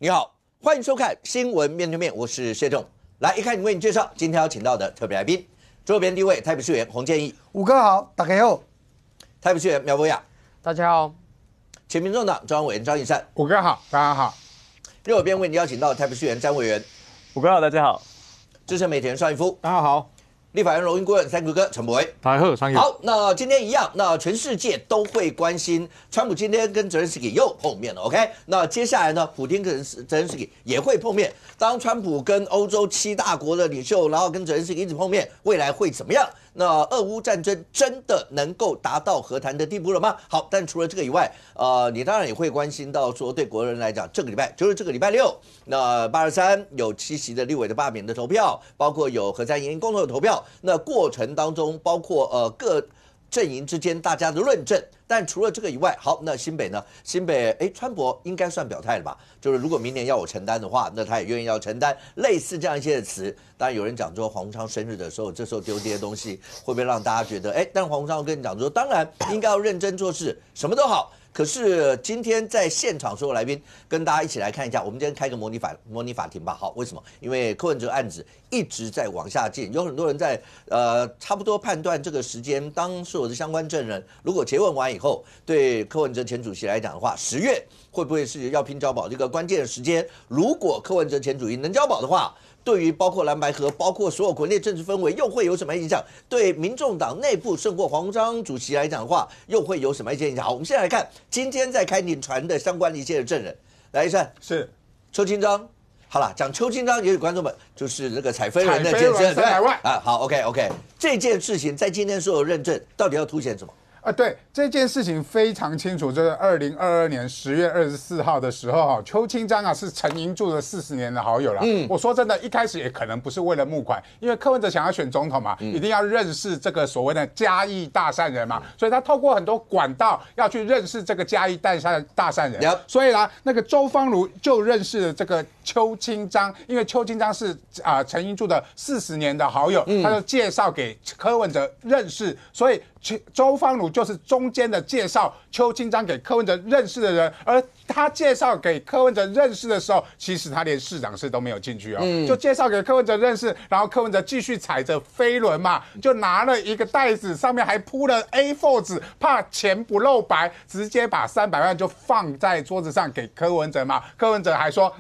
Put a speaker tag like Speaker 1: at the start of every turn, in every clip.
Speaker 1: 你好，欢迎收看《新闻面对面》，我是谢仲。来，一开始为你介绍今天要请到的特别来宾，左边第一位台北市议员洪建义，
Speaker 2: 五哥好，大家好；
Speaker 1: 台北市议员苗博雅，
Speaker 3: 大家好；
Speaker 1: 前民众党中央委员张义善，
Speaker 4: 五哥好，大家好；
Speaker 1: 右边为你邀请到台北市议员詹委员，
Speaker 5: 五哥好，大家好；
Speaker 1: 资深媒体人邵逸夫，
Speaker 4: 大家好；
Speaker 1: 立法院荣誉顾问三哥哥陈柏惟，
Speaker 4: 大家好，三哥。
Speaker 1: 好，那今天一样，那全世界都会关心川普今天跟泽连斯基又碰面了 ，OK？ 那接下来呢，普丁跟泽连斯基也会碰面。当川普跟欧洲7大国的领袖，然后跟泽连斯基一直碰面，未来会怎么样？那俄乌战争真的能够达到和谈的地步了吗？好，但除了这个以外，你当然也会关心到说，对国人来讲，这个礼拜就是这个礼拜六，那823有7席的立委的罢免的投票，包括有核三研共同的投票，那过程当中包括各阵营之间大家的论证。但除了这个以外，好，那新北呢？新北川博应该算表态了吧？就是如果明年要我承担的话，那他也愿意要承担，类似这样一些的词。当然有人讲说黄鸿昌生日的时候，这时候丢这些东西，会不会让大家觉得但黄鸿昌跟你讲说，当然应该要认真做事，什么都好。可是今天在现场所有来宾跟大家一起来看一下，我们今天开个模拟法庭吧。好，为什么？因为柯文哲案子一直在往下进，有很多人在差不多判断这个时间，当所有的相关证人如果结问完以后，对柯文哲前主席来讲的话，10月会不会是要拼交保这个关键的时间？如果柯文哲前主席能交保的话，对于包括蓝白合，包括所有国内政治氛围，又会有什么影响？对民众党内部胜过黄鸿章主席来讲的话，又会有什么一些影响？好，我们现在来看今天在开庭传的相关的一些的证人。来，一善
Speaker 4: 是
Speaker 1: 邱清章。好了，讲邱清章，也有观众们就是那个踩飞轮的件事，对
Speaker 4: 300万
Speaker 1: 啊。好 ，OK， 这件事情在今天所有认证，到底要凸显什么？
Speaker 4: 对这件事情非常清楚，就是2022年10月24号的时候，邱清章是陈银柱的40年的好友了。我说真的，一开始也可能不是为了募款，因为柯文哲想要选总统嘛，一定要认识这个所谓的嘉义大善人嘛，所以他透过很多管道要去认识这个嘉义大善人。所以呢，那个周芳如就认识了这个邱清章，因为邱清章是陈银柱的40年的好友，他就介绍给柯文哲认识，所以周芳如就是中间的介绍邱清章给柯文哲认识的人，而他介绍给柯文哲认识的时候，其实他连市长室都没有进去就介绍给柯文哲认识，然后柯文哲继续踩着飞轮嘛，就拿了一个袋子，上面还铺了 A4 纸，怕钱不露白，直接把300万就放在桌子上给柯文哲嘛。柯文哲还说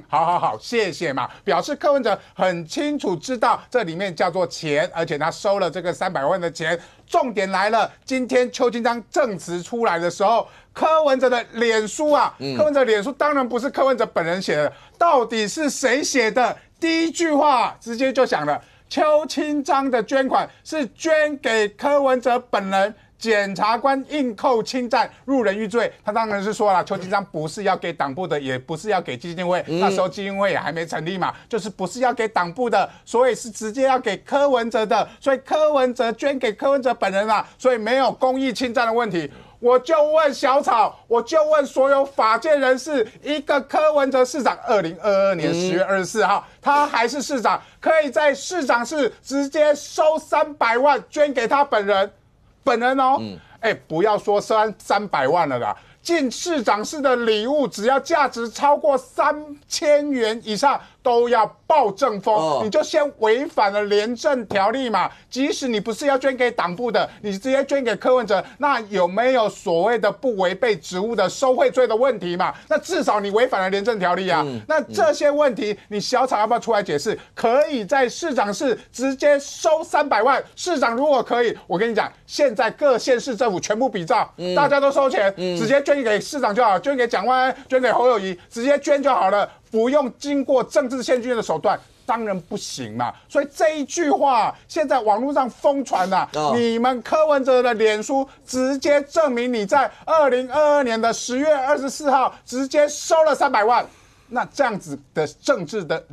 Speaker 4: 好，谢谢嘛，表示柯文哲很清楚知道这里面叫做钱，而且他收了这个300万的钱。重点来了，今天邱清章证词出来的时候，柯文哲的脸书柯文哲脸书当然不是柯文哲本人写的，到底是谁写的？第一句话直接就讲了，邱清章的捐款是捐给柯文哲本人。检察官硬扣侵占入人于罪，他当然是说了，邱清章不是要给党部的，也不是要给基金会，那时候基金会也还没成立嘛，就是不是要给党部的，所以是直接要给柯文哲的，所以柯文哲捐给柯文哲本人所以没有公益侵占的问题。我就问小草，我就问所有法界人士，一个柯文哲市长，2022年10月24号，他还是市长，可以在市长室直接收300万捐给他本人不要说300万了啦，进市长室的礼物只要价值超过3000元以上都要报政风，你就先违反了廉政条例嘛。即使你不是要捐给党部的，你直接捐给柯文哲，那有没有所谓的不违背职务的收贿罪的问题嘛？那至少你违反了廉政条例那这些问题，你小草要不要出来解释？可以在市长室直接收300万，市长如果可以，我跟你讲，现在各县市政府全部比照，大家都收钱，直接捐给市长就好，捐给蒋万安，捐给侯友宜，直接捐就好了。不用经过政治献金的手段，当然不行嘛。所以这一句话现在网络上疯传你们柯文哲的脸书直接证明你在2022年的10月24号直接收了300万。那这样子的政治的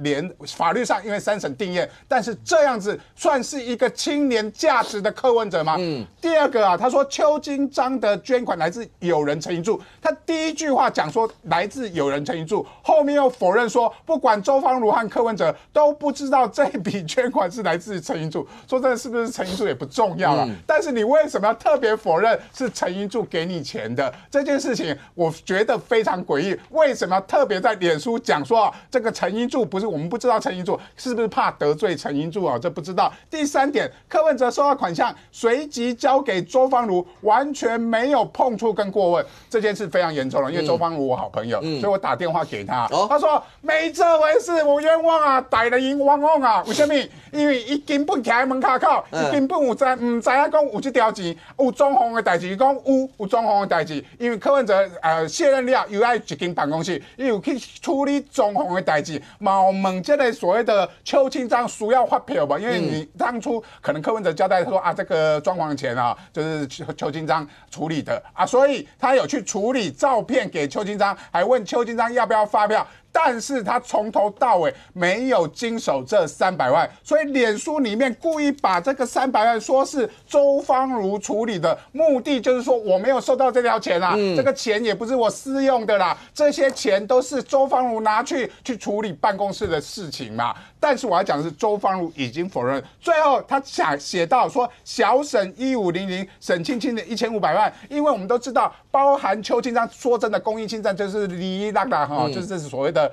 Speaker 4: 法律上因为3审定验，但是这样子算是一个青年价值的柯文哲吗？第二个他说邱清章的捐款来自友人陈银柱，他第一句话讲说来自友人陈银柱，后面又否认说不管周芳如和柯文哲都不知道这笔捐款是来自陈银柱。说真的，是不是陈银柱也不重要了，但是你为什么要特别否认是陈银柱给你钱的这件事情？我觉得非常诡异，为什么要特别在脸书书讲说这个陈英柱不是我们不知道陈英柱是不是怕得罪陈英柱这不知道。第三点，柯文哲收到款项随即交给周芳如，完全没有碰触跟过问，这件事非常严重了。因为周芳如我好朋友，所以我打电话给他，他说没这回事，我冤枉啊，逮了赢汪汪啊，为什么？因为伊根本徛在门口口，伊根本唔知影讲有这条钱，有装潢的代志，讲有装潢的代志。因为柯文哲卸任了，又爱一间办公室，伊有去处理装潢的代志，嘛问这个所谓的邱清章需要发票吧？因为你当初可能柯文哲交代说这个装潢的钱就是邱清章处理的所以他有去处理照片给邱清章，还问邱清章要不要发票。但是他从头到尾没有经手这300万，所以脸书里面故意把这个300万说是周芳如处理的，目的就是说我没有收到这条钱这个钱也不是我私用的啦，这些钱都是周芳如拿去处理办公室的事情嘛。但是我要讲的是，周芳如已经否认。最后他写到说，小沈1500，沈庆清的1500万，因为我们都知道，包含邱清章，说真的，公益侵占就是哩啦啦就是这是所谓的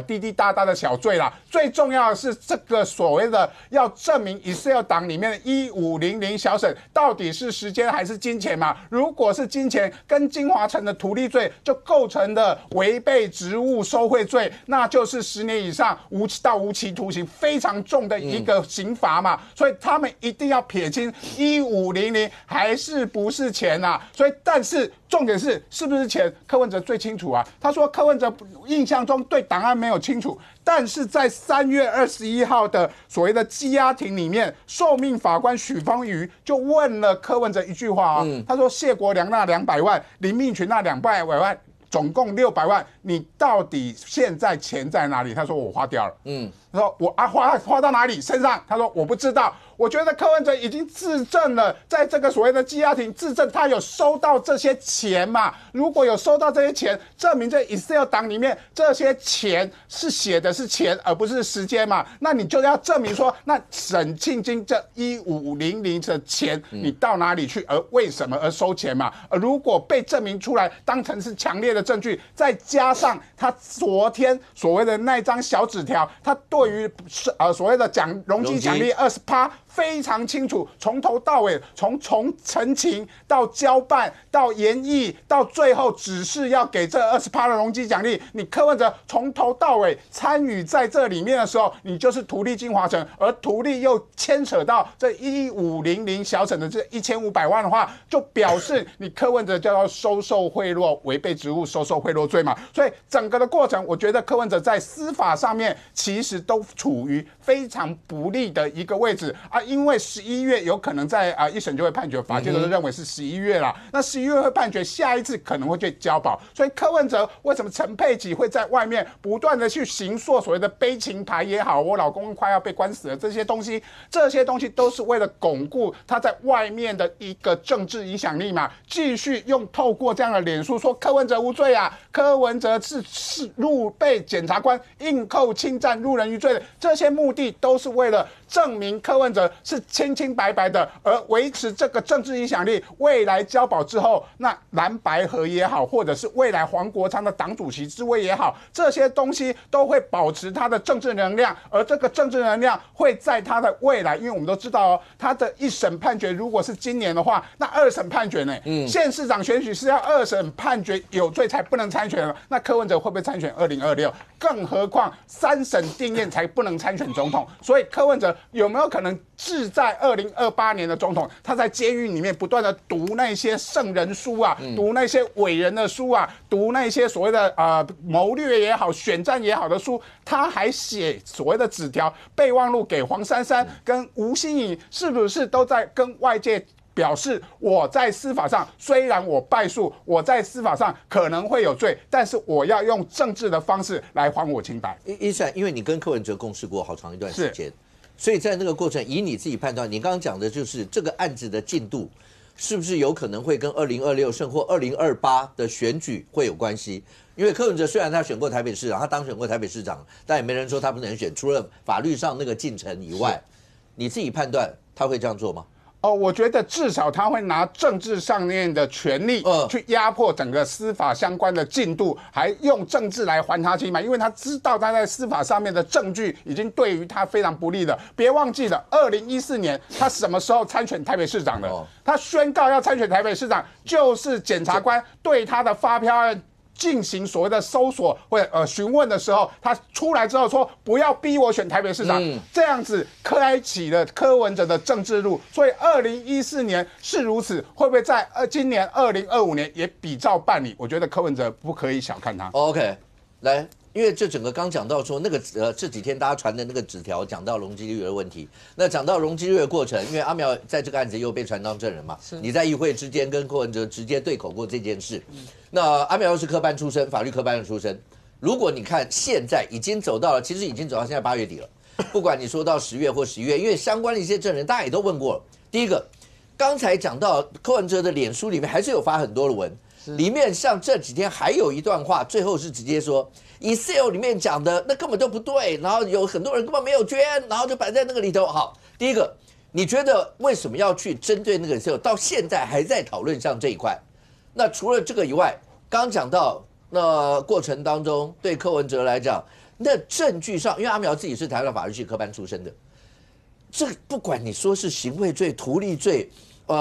Speaker 4: 滴滴答答的小罪啦。最重要的是这个所谓的要证明 Excel 档里面的1500小沈到底是时间还是金钱嘛？如果是金钱，跟金华城的土地罪就构成的违背职务受贿罪，那就是10年以上无期徒刑，非常重的一个刑罚嘛。所以他们一定要撇清1500还是不是钱所以但是重点是不是钱，柯文哲最清楚他说柯文哲印象中对档案没有清楚，但是在3月21号的所谓的羁押庭里面，受命法官许芳瑜就问了柯文哲一句话他说谢国良那200万，林命群那200万，总共600万，你到底现在钱在哪里？他说我花掉了。他说我花到哪里身上？他说我不知道。我觉得柯文哲已经自证了，在这个所谓的羁押庭自证他有收到这些钱嘛。如果有收到这些钱，证明这 Excel 档里面这些钱是写的是钱，而不是时间嘛。那你就要证明说，那沈庆金这1500的钱你到哪里去，而为什么而收钱嘛？而如果被证明出来，当成是强烈的证据，再加上他昨天所谓的那张小纸条，他对于所谓的容积奖励20%非常清楚，从头到尾，从陈情到交办到研议，到最后只是要给这20%的容积奖励。你柯文哲从头到尾参与在这里面的时候，你就是图利金华城，而图利又牵扯到这1500小沈的这1500万的话，就表示你柯文哲就要收受贿赂，违背职务收受贿赂罪嘛。所以整个的过程，我觉得柯文哲在司法上面其实都处于非常不利的一个位置因为11月有可能在一审就会判决，法界都认为是11月啦。那11月会判决，下一次可能会去交保。所以柯文哲为什么陈佩琪会在外面不断的去行塑所谓的悲情牌也好，我老公快要被关死了这些东西都是为了巩固他在外面的一个政治影响力嘛。继续透过这样的脸书说柯文哲无罪柯文哲是被检察官硬扣侵占入人于罪的，这些目的都是为了证明柯文哲是清清白白的，而维持这个政治影响力。未来交保之后，那蓝白合也好，或者是未来黄国昌的党主席之位也好，这些东西都会保持他的政治能量，而这个政治能量会在他的未来，因为我们都知道他的一审判决如果是今年的话，那2审判决呢？县市长选举是要2审判决有罪才不能参选了，那柯文哲会不会参选2026？更何况3审定谳才不能参选总统，所以柯文哲有没有可能志在2028年的总统？他在监狱里面不断的读那些圣人书读那些伟人的书读那些所谓的谋略也好、选战也好的书，他还写所谓的纸条、备忘录给黄珊珊跟吴欣颖，是不是都在跟外界表示我在司法上虽然我败诉，我在司法上可能会有罪，但是我要用政治的方式来还我清白。
Speaker 1: 医生，因为你跟柯文哲共事过好长一段时间，所以在那个过程，以你自己判断，你刚刚讲的就是这个案子的进度是不是有可能会跟2026甚或2028的选举会有关系？因为柯文哲虽然他选过台北市长，他当选过台北市长，但也没人说他不能选，除了法律上那个进程以外，你自己判断他会这样做吗？
Speaker 4: 我觉得至少他会拿政治上面的权力去压迫整个司法相关的进度，还用政治来还他清白，因为他知道他在司法上面的证据已经对于他非常不利了。别忘记了，2014年他什么时候参选台北市长的？他宣告要参选台北市长，就是检察官对他的发票案进行所谓的搜索或询问的时候，他出来之后说不要逼我选台北市长，这样子开启了柯文哲的政治路。所以2014年是如此，会不会在今年2025年也比照办理？我觉得柯文哲不可以小看他。
Speaker 1: OK， 来。因为这整个刚讲到说那个这几天大家传的那个纸条讲到容积率的问题，那讲到容积率的过程，因为阿苗在这个案子又被传当证人嘛，你在议会之间跟柯文哲直接对口过这件事，那阿苗又是科班出身，法律科班的出身，如果你看现在已经走到了，其实已经走到现在8月底了，不管你说到10月或11月，因为相关的一些证人大家也都问过了，第一个，刚才讲到柯文哲的脸书里面还是有发很多的文。里面像这几天还有一段话，最后是直接说 Excel 里面讲的那根本就不对，然后有很多人根本没有捐，然后就摆在那个里头。好，第一个，你觉得为什么要去针对那个 Excel？ 到现在还在讨论像这一块。那除了这个以外，刚讲到那过程当中，对柯文哲来讲，那证据上，因为阿苗自己是台大法律系科班出身的，这个不管你说是行贿罪、图利罪。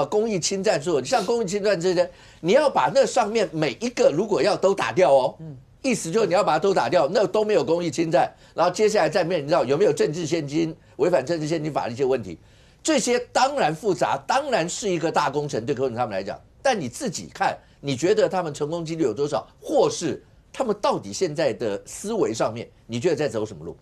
Speaker 1: 公益侵占罪，像公益侵占这些，你要把那上面每一个如果要都打掉哦，意思就是你要把它都打掉，那都没有公益侵占，然后接下来再面临到有没有政治现金、违反政治现金法的一些问题，这些当然复杂，当然是一个大工程，对柯文哲他们来讲，但你自己看，你觉得他们成功几率有多少，或是他们到底现在的思维上面，你觉得在走什么路？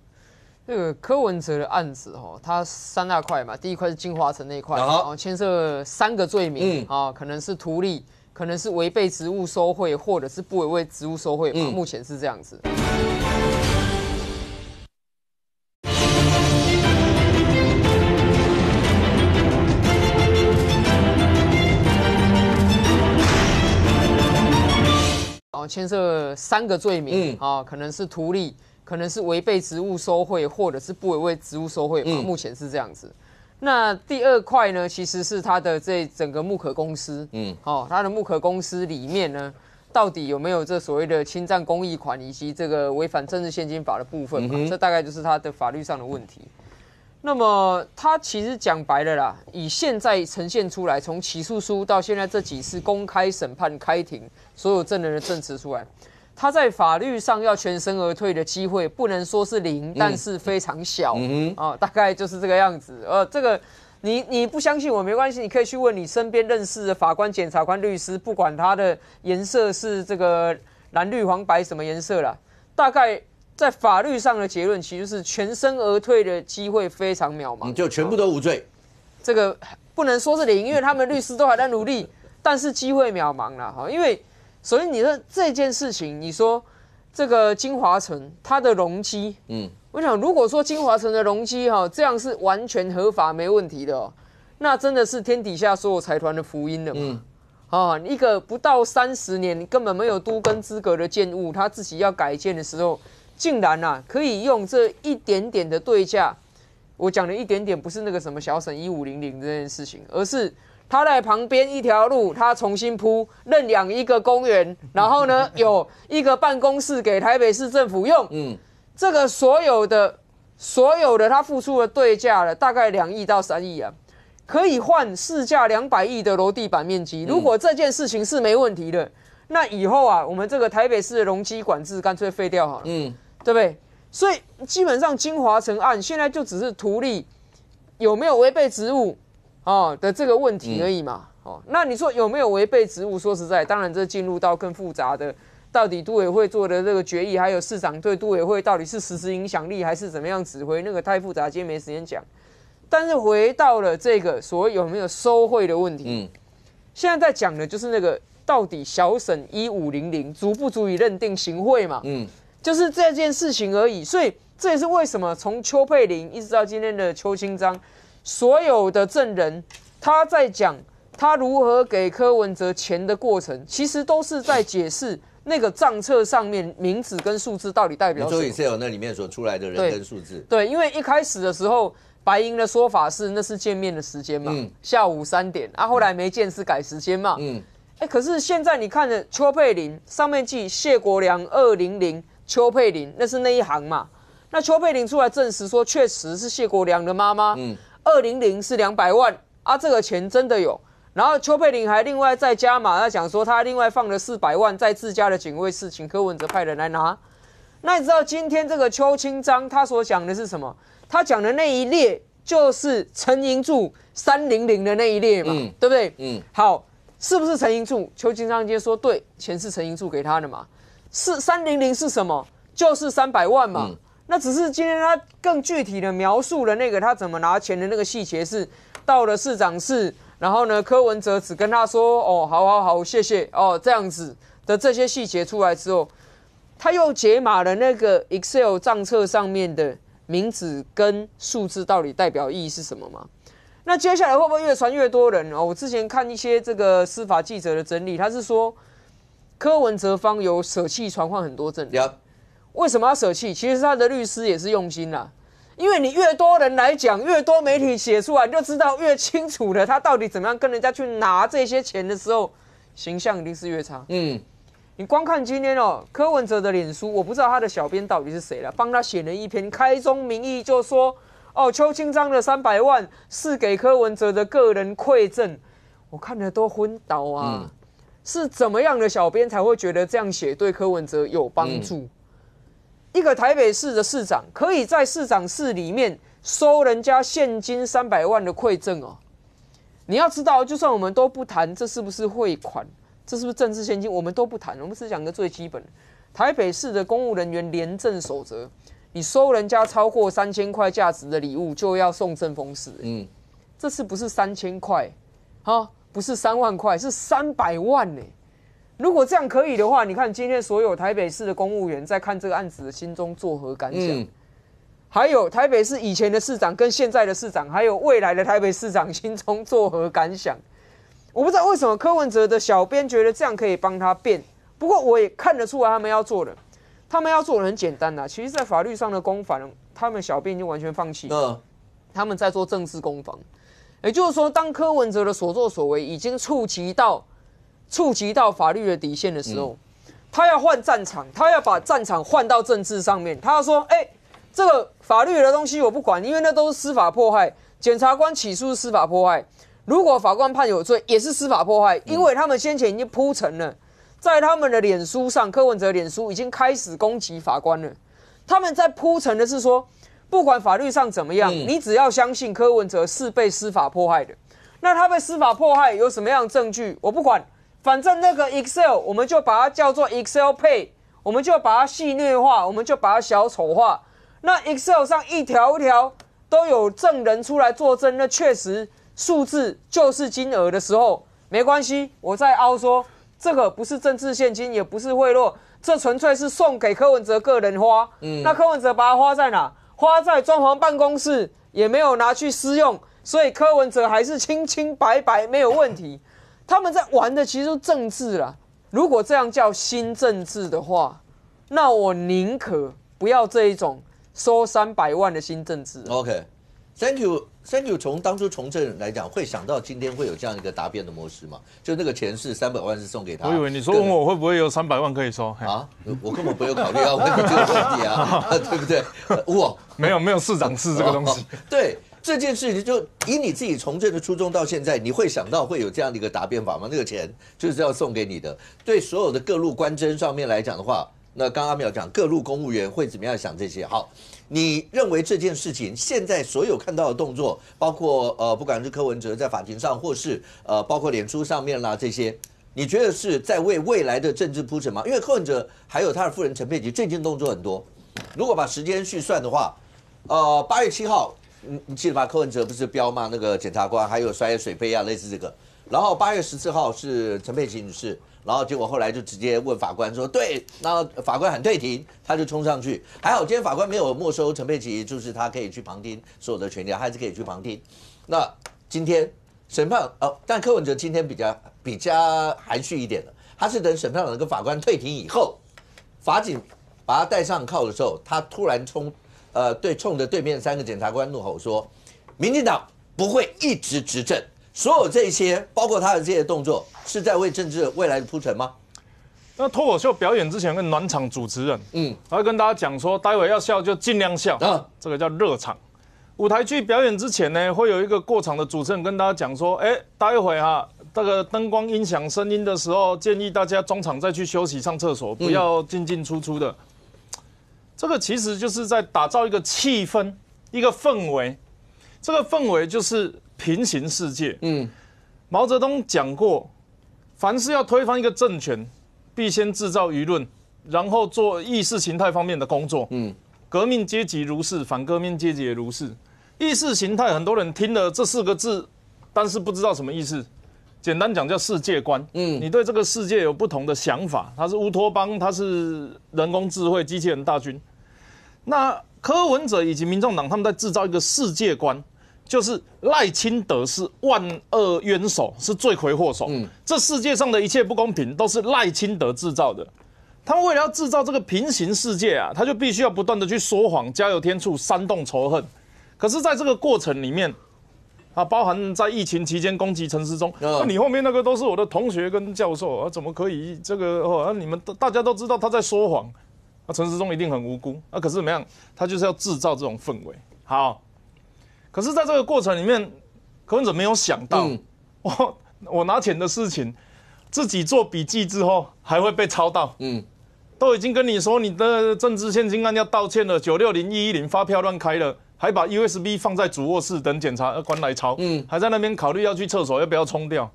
Speaker 2: 这个柯文哲的案子它3大块嘛，第一块是金华城那一块，牵涉3个罪名可能是图利，可能是违背职务收贿，或者是不违背职务收贿嘛，目前是这样子。牵涉3个罪名可能是图利。可能是违背职务收贿，或者是不违背职务收贿嘛，目前是这样子。那第2块呢，其实是他的这整个木可公司，他的木可公司里面呢，到底有没有这所谓的侵占公益款以及这个违反政治现金法的部分嘛？这大概就是他的法律上的问题。那么他其实讲白了啦，以现在呈现出来，从起诉书到现在这几次公开审判开庭，所有证人的证词出来。他在法律上要全身而退的机会，不能说是0，但是非常小，大概就是这个样子。这个你不相信我没关系，你可以去问你身边认识的法官、检察官、律师，不管他的颜色是这个蓝、绿、黄、白什么颜色啦，大概在法律上的结论，其实是全身而退的机会非常渺茫，
Speaker 1: 就全部都无罪。
Speaker 2: 这个不能说是0，因为他们律师都还在努力，但是机会渺茫啦，因为。所以你说这件事情，你说这个金华城它的容积，我想如果说金华城的容积这样是完全合法没问题的那真的是天底下所有财团的福音了嘛。一个不到30年根本没有都更资格的建物，他自己要改建的时候，竟然可以用这一点点的对价，我讲的一点点不是那个什么小省1500这件事情，而是。他在旁边一条路，他重新铺，认养一个公园，然后呢有一个办公室给台北市政府用。这个所有的他付出的对价了，大概2亿到3亿啊，可以换市价200亿的楼地板面积。如果这件事情是没问题的，那以后我们这个台北市的容积管制干脆废掉好了，对不对？所以基本上金华城案现在就只是图利有没有违背职务。的这个问题而已嘛。那你说有没有违背职务？说实在，当然这进入到更复杂的，到底都委会做的这个决议，还有市长对都委会到底是实质影响力，还是怎么样指挥，那个太复杂，今天没时间讲。但是回到了这个所谓有没有收贿的问题，现在在讲的就是那个到底小省1500足不足以认定行贿嘛？就是这件事情而已。所以这也是为什么从邱佩玲一直到今天的邱清章。所有的证人，他在讲他如何给柯文哲钱的过程，其实都是在解释那个账册上面名字跟数字到底代表什么。
Speaker 1: 你说 Excel 那里面所出来的人跟数字，
Speaker 2: 对，因为一开始的时候白银的说法是那是见面的时间嘛，下午3点啊，后来没见是改时间嘛，可是现在你看的邱佩玲上面记谢国良200邱佩玲，那是那一行嘛，那邱佩玲出来证实说确实是谢国良的妈妈，200是200万啊，这个钱真的有。然后邱佩玲还另外再加码，他讲说他另外放了400万在自家的警卫室，请柯文哲派人来拿。那你知道今天这个邱清章他所讲的是什么？他讲的那一列就是陈银柱300的那一列嘛，对不对？好，是不是陈银柱？邱清章今天说对，钱是陈银柱给他的嘛。是300是什么？就是300万嘛。那只是今天他更具体的描述了那个他怎么拿钱的那个细节是到了市长室。然后呢，柯文哲只跟他说：“哦，好，谢谢哦，这样子的这些细节出来之后，他又解码了那个 Excel 账册上面的名字跟数字到底代表意义是什么吗？那接下来会不会越传越多人？哦，我之前看一些这个司法记者的整理，他是说柯文哲方有舍弃传唤很多证人，为什么要舍弃？其实他的律师也是用心啦。”因为你越多人来讲，越多媒体写出来，你就知道越清楚的他到底怎么样跟人家去拿这些钱的时候，形象一定是越差。你光看今天柯文哲的脸书，我不知道他的小编到底是谁了，帮他写了一篇开宗明义就说，邱清章的300万是给柯文哲的个人馈赠，我看了都昏倒啊！是怎么样的小编才会觉得这样写对柯文哲有帮助？一个台北市的市长可以在市长室里面收人家现金300万的馈赠哦。你要知道，就算我们都不谈这是不是汇款，这是不是政治现金，我们都不谈，我们只讲个最基本的。台北市的公务人员廉政守则，你收人家超过3000块价值的礼物，就要送正风式。这次不是3000块，不是3万块，是300万呢。如果这样可以的话，你看今天所有台北市的公务员在看这个案子的心中作何感想？还有台北市以前的市长跟现在的市长，还有未来的台北市长心中作何感想？我不知道为什么柯文哲的小编觉得这样可以帮他辩，不过我也看得出来他们要做的很简单啦。其实，在法律上的攻防，他们小编已经完全放弃，他们在做政治攻防。也就是说，当柯文哲的所作所为已经触及到法律的底线的时候，他要换战场，他要把战场换到政治上面。他要说，这个法律的东西我不管，因为那都是司法迫害。检察官起诉是司法迫害，如果法官判有罪，也是司法迫害，因为他们先前已经铺陈了，在他们的脸书上，柯文哲脸书已经开始攻击法官了。他们在铺陈的是说，不管法律上怎么样，你只要相信柯文哲是被司法迫害的。那他被司法迫害有什么样的证据？我不管。反正那个 Excel 我们就把它叫做 Excel Pay， 我们就把它戏谑化，我们就把它小丑化。那 Excel 上一条一条都有证人出来作证，那确实数字就是金额的时候，没关系，我再凹说这个不是政治现金，也不是贿赂，这纯粹是送给柯文哲个人花。那柯文哲把它花在哪？花在装潢办公室，也没有拿去私用，所以柯文哲还是清清白白，没有问题。他们在玩的其实是政治啦。如果这样叫新政治的话，那我宁可不要这一种收300万的新政治。
Speaker 1: OK，Thank you。从当初从政来讲，会想到今天会有这样一个答辩的模式吗？就那个钱是300万是送给他。
Speaker 3: 我以为你说问我会不会有300万可以收啊？
Speaker 1: 我根本没有考虑要问你这个问题啊，对不对？
Speaker 3: 没有市长室这个东西。
Speaker 1: 对。这件事情就以你自己从政的初衷到现在，你会想到会有这样的一个答辩法吗？那个钱就是要送给你的。对所有的各路官箴上面来讲的话，那刚刚阿苗讲各路公务员会怎么样想这些？好，你认为这件事情现在所有看到的动作，包括不管是柯文哲在法庭上，或是包括脸书上面啦这些，你觉得是在为未来的政治铺陈吗？因为柯文哲还有他的夫人陈佩琪最近动作很多，如果把时间序算的话，8月7号。你记得吧？柯文哲不是彪骂那个检察官，还有摔水杯啊，类似这个。然后8月14号是陈佩琪女士，然后结果后来就直接问法官说，对，然后法官喊退庭，他就冲上去。还好今天法官没有没收陈佩琪，就是他可以去旁听所有的权利，他还是可以去旁听。那今天审判但柯文哲今天比较含蓄一点的，他是等审判长跟法官退庭以后，法警把他带上铐的时候，他突然冲着对面3个检察官怒吼说：“民进党不会一直执政，所有这些，包括他的这些动作，是在为政治未来的铺陈吗？
Speaker 3: 那脱口秀表演之前，跟暖场主持人，还会跟大家讲说，待会要笑就尽量笑，这个叫热场。舞台剧表演之前呢，会有一个过场的主持人跟大家讲说，待会这个灯光、音响、声音的时候，建议大家中场再去休息、上厕所，不要进进出出的。这个其实就是在打造一个气氛、一个氛围。这个氛围就是平行世界。毛泽东讲过，凡是要推翻一个政权，必先制造舆论，然后做意识形态方面的工作。革命阶级如是，反革命阶级也如是。意识形态，很多人听了这4个字，但是不知道什么意思。简单讲叫世界观。你对这个世界有不同的想法，它是乌托邦，它是人工智慧、机器人大军。那柯文哲以及民众党他们在制造一个世界观，就是赖清德是万恶冤首，是罪魁祸首。这世界上的一切不公平都是赖清德制造的。他们为了要制造这个平行世界啊，他就必须要不断的去说谎、加油添醋、煽动仇恨。可是，在这个过程里面，包含在疫情期间攻击陈时中，你后面那个都是我的同学跟教授怎么可以这个？你们大家都知道他在说谎，陈时中一定很无辜。可是怎么样？他就是要制造这种氛围。好，可是在这个过程里面，柯文哲没有想到，我拿钱的事情，自己做笔记之后还会被抄到。都已经跟你说你的政治献金案要道歉了，960、110发票乱开了，还把 USB 放在主卧室等检察官来抄，还在那边考虑要去厕所要不要冲掉。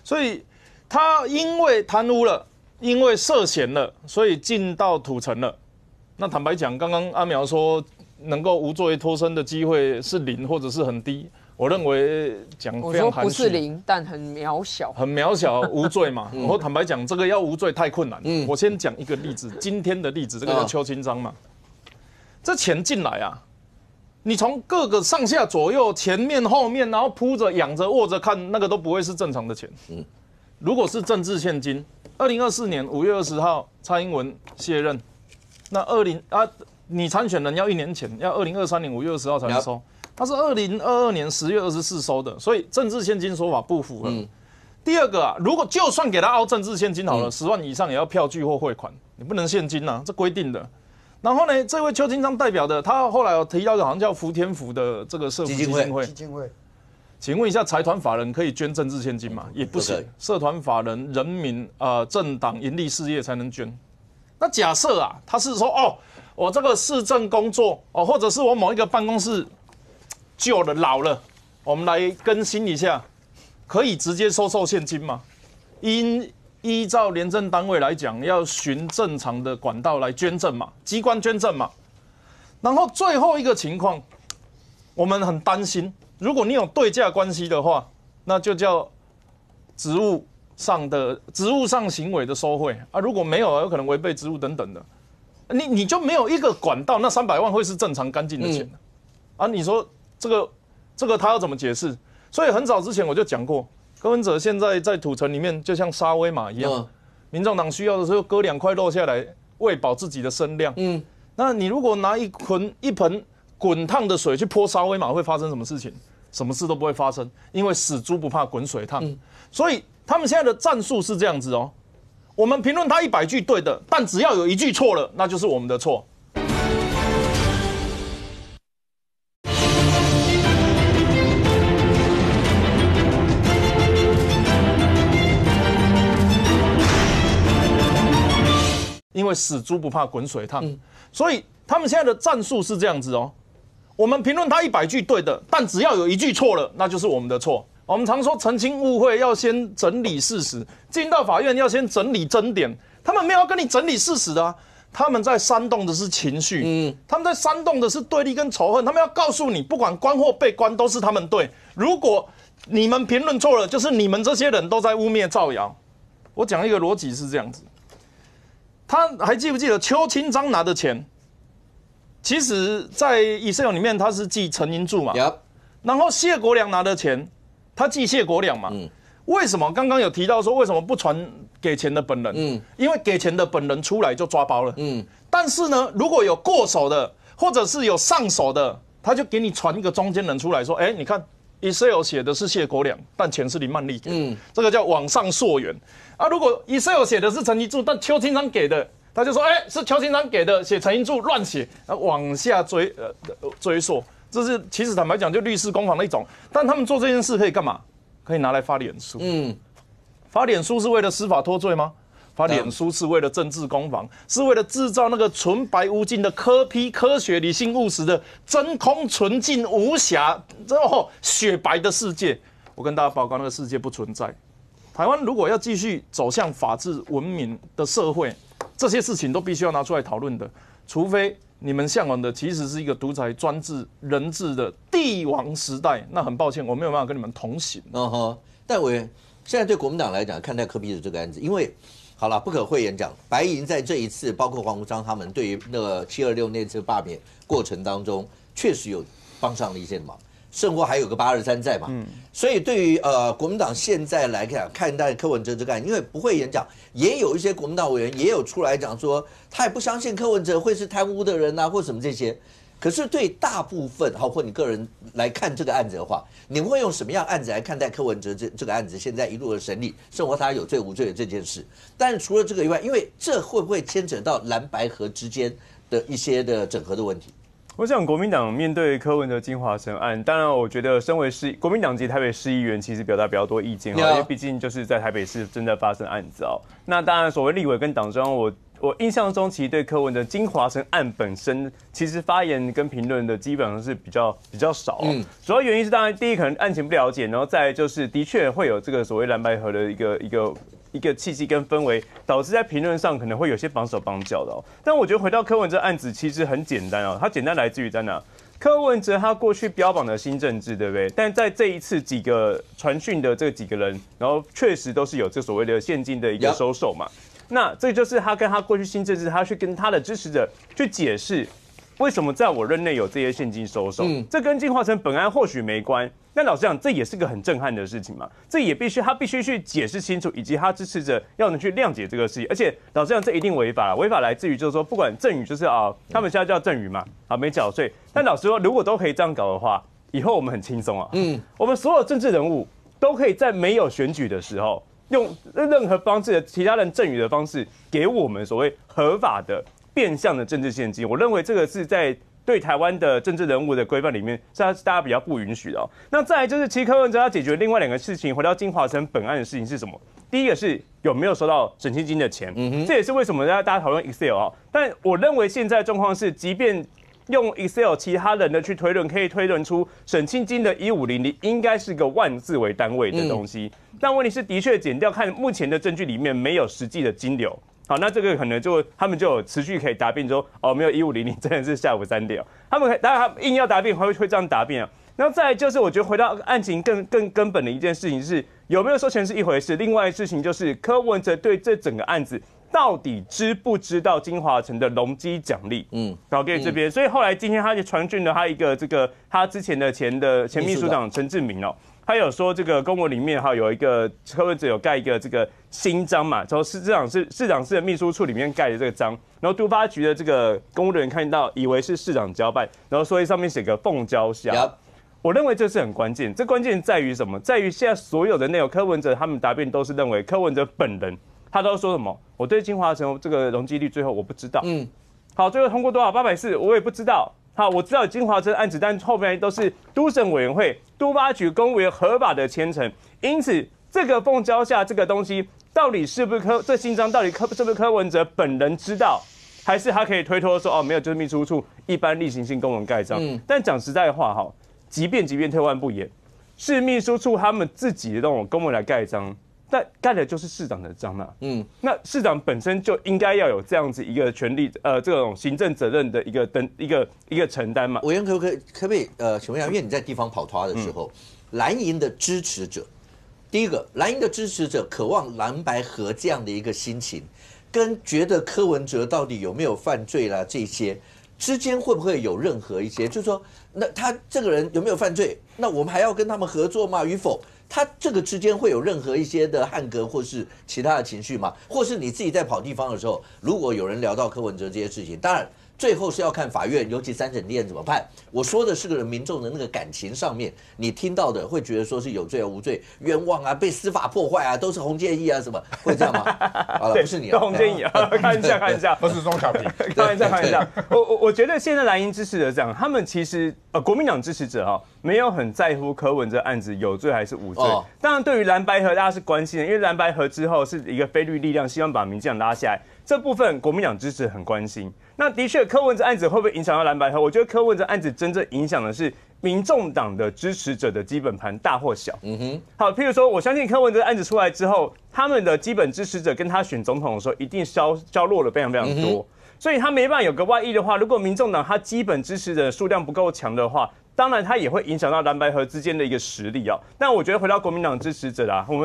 Speaker 3: 所以他因为贪污了，因为涉嫌了，所以进到土城了。那坦白讲，刚刚阿苗说能够无作为脱身的机会是0或者是很低。我认为讲非常含蓄，
Speaker 2: 我说不是0，但很渺小，
Speaker 3: 很渺小，无罪嘛。我坦白讲，这个要无罪太困难。我先讲一个例子，今天的例子，这个叫邱清章嘛。这钱进来啊，你从各个上下左右、前面后面，然后铺着、仰着、卧着看，那个都不会是正常的钱。如果是政治现金，2024年5月20号蔡英文卸任，那你参选人要1年前，要2023年5月20号才能收。他是2022年10月24收的，所以政治现金说法不符合。第二个如果就算给他凹政治现金好了，10万以上也要票据或汇款，你不能现金啊，这规定的。然后呢，这位邱清章代表的，他后来有提到一个好像叫福天福的这个社福基金会。请问一下，财团法人可以捐政治现金吗？也不行，社团法人、人民、政党、盈利事业才能捐。那假设他是说我这个市政工作或者是我某一个办公室旧了老了，我们来更新一下，可以直接收受现金吗？依照廉政单位来讲，要循正常的管道来捐赠嘛，机关捐赠嘛。然后最后一个情况，我们很担心，如果你有对价关系的话，那就叫职务上行为的收贿如果没有，有可能违背职务等等的，你就没有一个管道，那300万会是正常干净的钱你说这个他要怎么解释？所以很早之前我就讲过，柯文哲现在在土城里面就像沙威玛一样，民众党需要的时候割2块肉下来喂饱自己的声量。那你如果拿一盆滚烫的水去泼沙威玛，会发生什么事情？什么事都不会发生，因为死猪不怕滚水烫。所以他们现在的战术是这样子我们评论他100句对的，但只要有1句错了，那就是我们的错。因为死猪不怕滚水烫，所以他们现在的战术是这样子我们评论他100句对的，但只要有1句错了，那就是我们的错。我们常说澄清误会要先整理事实，进到法院要先整理争点。他们没有要跟你整理事实的他们在煽动的是情绪，他们在煽动的是对立跟仇恨。他们要告诉你，不管关或被关，都是他们对。如果你们评论错了，就是你们这些人都在污蔑造谣。我讲一个逻辑是这样子。他还记不记得邱清章拿的钱？其实，在以色列里面他是寄陈英柱嘛，然后谢国良拿的钱，他寄谢国良嘛。为什么刚刚有提到说为什么不传给钱的本人？因为给钱的本人出来就抓包了。但是呢，如果有过手的，或者是有上手的，他就给你传一个中间人出来说，哎，你看 Excel 写的是谢国良，但钱是林曼丽给的，这个叫往上溯源啊。如果 Excel 写的是陈怡柱，但邱清章给的，他就说，哎，是邱清章给的，写陈怡柱乱写，往下追溯，这是其实坦白讲就律师攻防的一种。但他们做这件事可以干嘛？可以拿来发脸书。发脸书是为了司法脱罪吗？发脸书是为了政治攻防，是为了制造那个纯白无尽的科学理性务实的真空纯净无瑕雪白的世界。我跟大家报告，那个世界不存在。台湾如果要继续走向法治文明的社会，这些事情都必须要拿出来讨论的，除非你们向往的其实是一个独裁专制人治的帝王时代，那很抱歉，我没有办法跟你们同行。
Speaker 1: 但我现在对国民党来讲，看待柯 P 的这个案子，因为好了，不可讳言讲，白银在这一次，包括黄国昌他们对于那个726那次罢免过程当中，确实有帮上了一些忙，甚或还有个823在嘛。所以对于国民党现在来看待柯文哲这个案子，因为不讳言讲，也有一些国民党委员也有出来讲说，他也不相信柯文哲会是贪污的人啊，或什么这些。可是对大部分或你个人来看这个案子的话，你们会用什么样案子来看待柯文哲这个案子？现在一路的审理，甚或他有罪无罪的这件事。但是除了这个以外，因为这会不会牵扯到蓝白合之间的一些的整合的问题？
Speaker 5: 我想国民党面对柯文哲金华城案，当然我觉得身为国民党籍台北市议员，其实表达比较多意见，因为毕竟就是在台北市正在发生案子哦。那当然所谓立委跟党中央，我印象中，其实对柯文哲金华城案本身，其实发言跟评论的基本上是比较少。主要原因是当然第一可能案情不了解，然后再来就是的确会有这个所谓蓝白合的一个气息跟氛围，导致在评论上可能会有些绑手绑脚的哦。但我觉得回到柯文哲案子，其实很简单哦，它简单来自于在哪？柯文哲他过去标榜的新政治，对不对？但在这一次几个传讯的这几个人，然后确实都是有这所谓的现金的一个收受嘛。那这就是他跟他过去新政治，他去跟他的支持者去解释，为什么在我任内有这些现金收受。这跟金华城本案或许没关，但老实讲，这也是个很震撼的事情嘛。这也他必须去解释清楚，以及他支持者要能去谅解这个事情。而且老实讲，这一定违法，违法来自于就是说，不管赠与就是他们现在叫赠与嘛，没缴税。但老实说，如果都可以这样搞的话，以后我们很轻松啊。我们所有政治人物都可以在没有选举的时候，用任何方式的其他人赠与的方式，给我们所谓合法的变相的政治现金。我认为这个是在对台湾的政治人物的规范里面，是大家比较不允许的哦。那再来就是，其实柯文哲要解决另外两个事情，回到金华城本案的事情是什么？第一个是有没有收到审讯金的钱，这也是为什么大家讨论 Excel 啊。但我认为现在的状况是，即便用 Excel 其他人的去推论，可以推论出审讯金的1500应该是个万字为单位的东西。但问题是，的确减掉看目前的证据里面没有实际的金流。好，那这个可能他们就有持续可以答辩说，没有1500，真的是下午3点。他们当然硬要答辩会这样答辩啊。然后再来就是，我觉得回到案情更根本的一件事情是，有没有收钱是一回事，另外的事情就是柯文哲对这整个案子到底知不知道金华城的容积奖励？然后给这边，所以后来今天他就传讯了他一个他之前的前秘书长陈志明哦。他有说，这个公文里面有一个柯文哲有盖一个这个新章嘛，然后市长室的秘书处里面盖的这个章，然后都发局的这个公务人员看到，以为是市长交办，然后所以上面写个凤交下。我认为这是很关键，这关键在于什么？在于现在所有的内容，柯文哲他们答辩都是认为柯文哲本人，他都说什么？我对金华城这个容积率最后我不知道。好，最后通过多少840，我也不知道。好，我知道金华城案子，但后面都是都审委员会、都发局公务员合法的签呈，因此这个凤交下这个东西，到底是不是这新章到底是不是柯文哲本人知道，还是他可以推脱说没有，就是秘书处一般例行性公文盖章。但讲实在话即便退万不言，是秘书处他们自己的那种公文来盖章。但盖的就是市长的章嘛，那市长本身就应该要有这样子一个权利，这种行政责任的一个承担嘛。
Speaker 1: 委员可不可以请问一下，因为你在地方跑团的时候，蓝营的支持者，第一个蓝营的支持者渴望蓝白合这样的一个心情，跟觉得柯文哲到底有没有犯罪啦这些之间会不会有任何一些，就是说，那他这个人有没有犯罪？那我们还要跟他们合作吗？与否？他这个之间会有任何一些的汉格或是其他的情绪吗？或是你自己在跑地方的时候，如果有人聊到柯文哲这些事情，当然最后是要看法院，尤其3审地院怎么判。我说的是个民众的那个感情上面，你听到的会觉得说是有罪啊、无罪、冤枉啊、被司法破坏啊，都是洪建义啊什么，会这样吗？好了，不是你啊，
Speaker 5: 洪建义啊，看一下看一下，
Speaker 4: 不是钟小平，
Speaker 5: 看一下看一下。我觉得现在蓝营支持者这样，他们其实国民党支持者没有很在乎柯文哲案子有罪还是无罪。当然，对于蓝白合大家是关心的，因为蓝白合之后是一个非绿力量，希望把民进党拉下来。这部分国民党支持很关心。那的确，柯文哲案子会不会影响到蓝白合？我觉得柯文哲案子真正影响的是民众党的支持者的基本盘大或小。好，譬如说，我相信柯文哲案子出来之后，他们的基本支持者跟他选总统的时候，一定削弱了非常非常多。所以他没办法有个外溢的话，如果民众党他基本支持者数量不够强的话，当然它也会影响到蓝白合之间的一个实力啊。但我觉得回到国民党支持者啦，我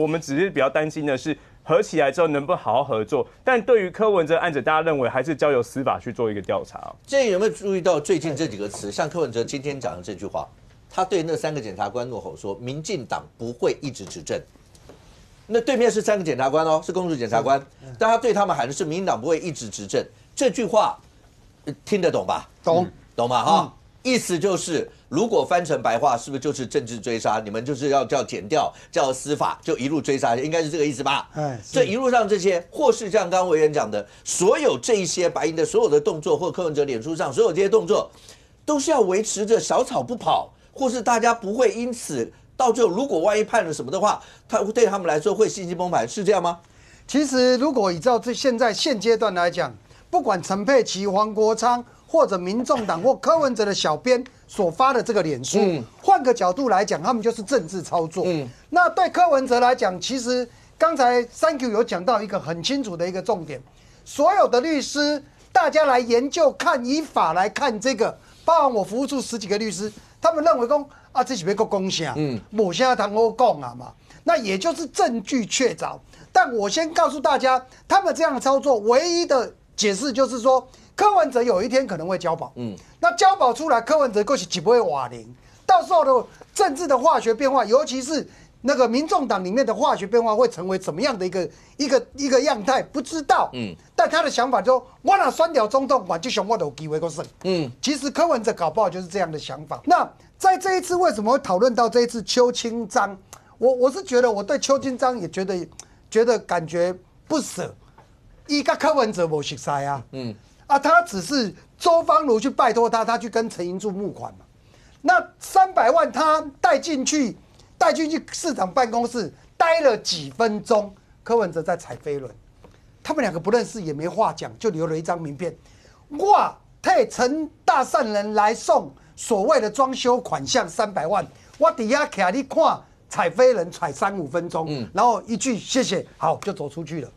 Speaker 5: 们只是比较担心的是。合起来之后能不能好好合作？但对于柯文哲案子，大家认为还是交由司法去做一个调查。
Speaker 1: 这有没有注意到最近这几个词？像柯文哲今天讲的这句话，他对那3个检察官怒吼说：“民进党不会一直执政。”那对面是3个检察官哦，是公诉检察官，但他对他们喊的是民进党不会一直执政。这句话听得懂吧？懂吗？哈。意思就是，如果翻成白话，是不是就是政治追杀？你们就是要叫检调、叫司法，就一路追杀，应该是这个意思吧？这一路上这些，或是像刚刚委员讲的，所有这一些白银的所有的动作，或柯文哲脸书上所有这些动作，都是要维持着小草不跑，或是大家不会因此到最后，如果万一判了什么的话，对他们来说会信心崩盘，是这样吗？
Speaker 6: 其实，如果依照现阶段来讲，不管陈佩琪、黄国昌。或者民众党或柯文哲的小编所发的这个脸书，换个角度来讲，他们就是政治操作。那对柯文哲来讲，其实刚才3Q 有讲到一个很清楚的一个重点，所有的律师，大家来研究以法来看这个，包含我服务处10几个律师，他们认为说啊，这是要讲啥？某些谈好讲啊嘛，那也就是证据确凿。但我先告诉大家，他们这样的操作，唯一的解释就是说。柯文哲有一天可能会交保，那交保出来，柯文哲过去不会瓦零，到时候的政治的化学变化，尤其是那个民众党里面的化学变化会成为怎么样的一个样态，不知道。但他的想法就我拿酸掉总统，我就想我有机会过胜。其实柯文哲搞不好就是这样的想法。那在这一次为什么会讨论到这一次邱清章？我是觉得我对邱清章也觉得感觉不舍，伊跟柯文哲没熟悉啊。他只是周芳如去拜托他去跟陈银柱募款嘛。那300万他带进去市长办公室待了几分钟，柯文哲在踩飞轮，他们2个不认识也没话讲，就留了一张名片。我替陈大善人来送所谓的装修款项300万，我底下徛你看踩飞轮踩3-5分钟，然后一句谢谢，好就走出去了。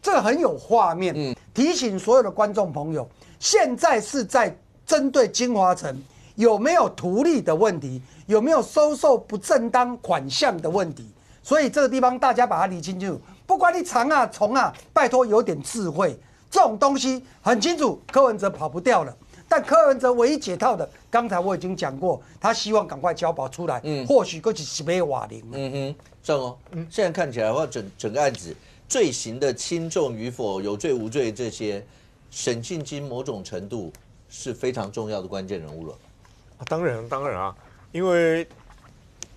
Speaker 6: 这个很有画面，提醒所有的观众朋友，现在是在针对金华城有没有图利的问题，有没有收受不正当款项的问题，所以这个地方大家把它理清楚。不管你长啊、从啊，拜托有点智慧，这种东西很清楚，柯文哲跑不掉了。但柯文哲唯一解套的，刚才我已经讲过，他希望赶快交保出来，或许过去是被瓦零。
Speaker 1: 郑哦，现在看起来的话，整个案子。罪行的轻重与否、有罪无罪这些，沈庆金某种程度是非常重要的关键人物了。
Speaker 7: 当然啊，因为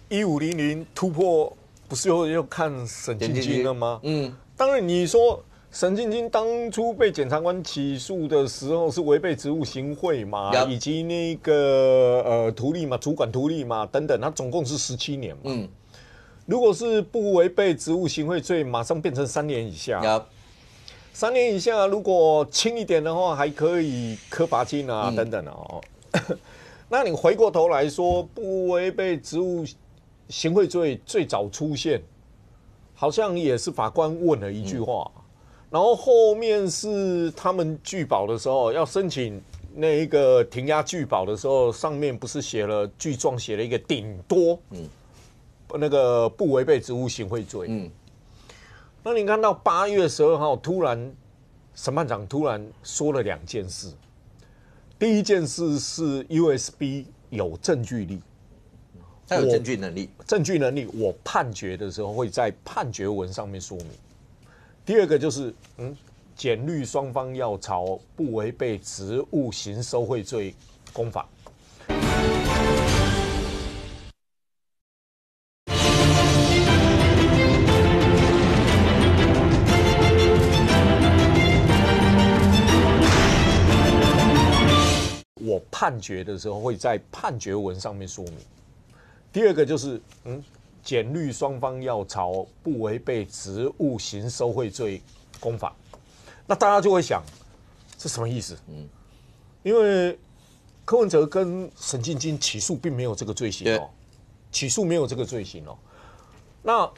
Speaker 7: 1500突破，不是又看沈庆金了吗？当然你说沈庆金当初被检察官起诉的时候是违背职务行贿嘛，以及那个图利嘛、主管图利嘛等等，他总共是17年嘛。如果是不违背职务行贿罪，马上变成3年以下。3年以下，如果轻一点的话，还可以科罚金啊等等哦。那你回过头来说，不违背职务行贿罪最早出现，好像也是法官问了一句话，然后后面是他们拒保的时候要申请那一个停押拒保的时候，上面不是写了具状写了一个顶多。那个不违背职务行贿罪，那你看到8月12号，突然审判长突然说了2件事。第一件事是 USB 有证据力，
Speaker 1: 他有证据能力，
Speaker 7: 我判决的时候会在判决文上面说明。第二个就是，检律双方要朝不违背职务行收贿罪攻法。判决的时候会在判决文上面说明。第二个就是检律双方要朝不违背职务行收贿罪攻法。那大家就会想，这什么意思？因为柯文哲跟沈庆金起诉并没有这个罪行哦，起诉没有这个罪行哦。那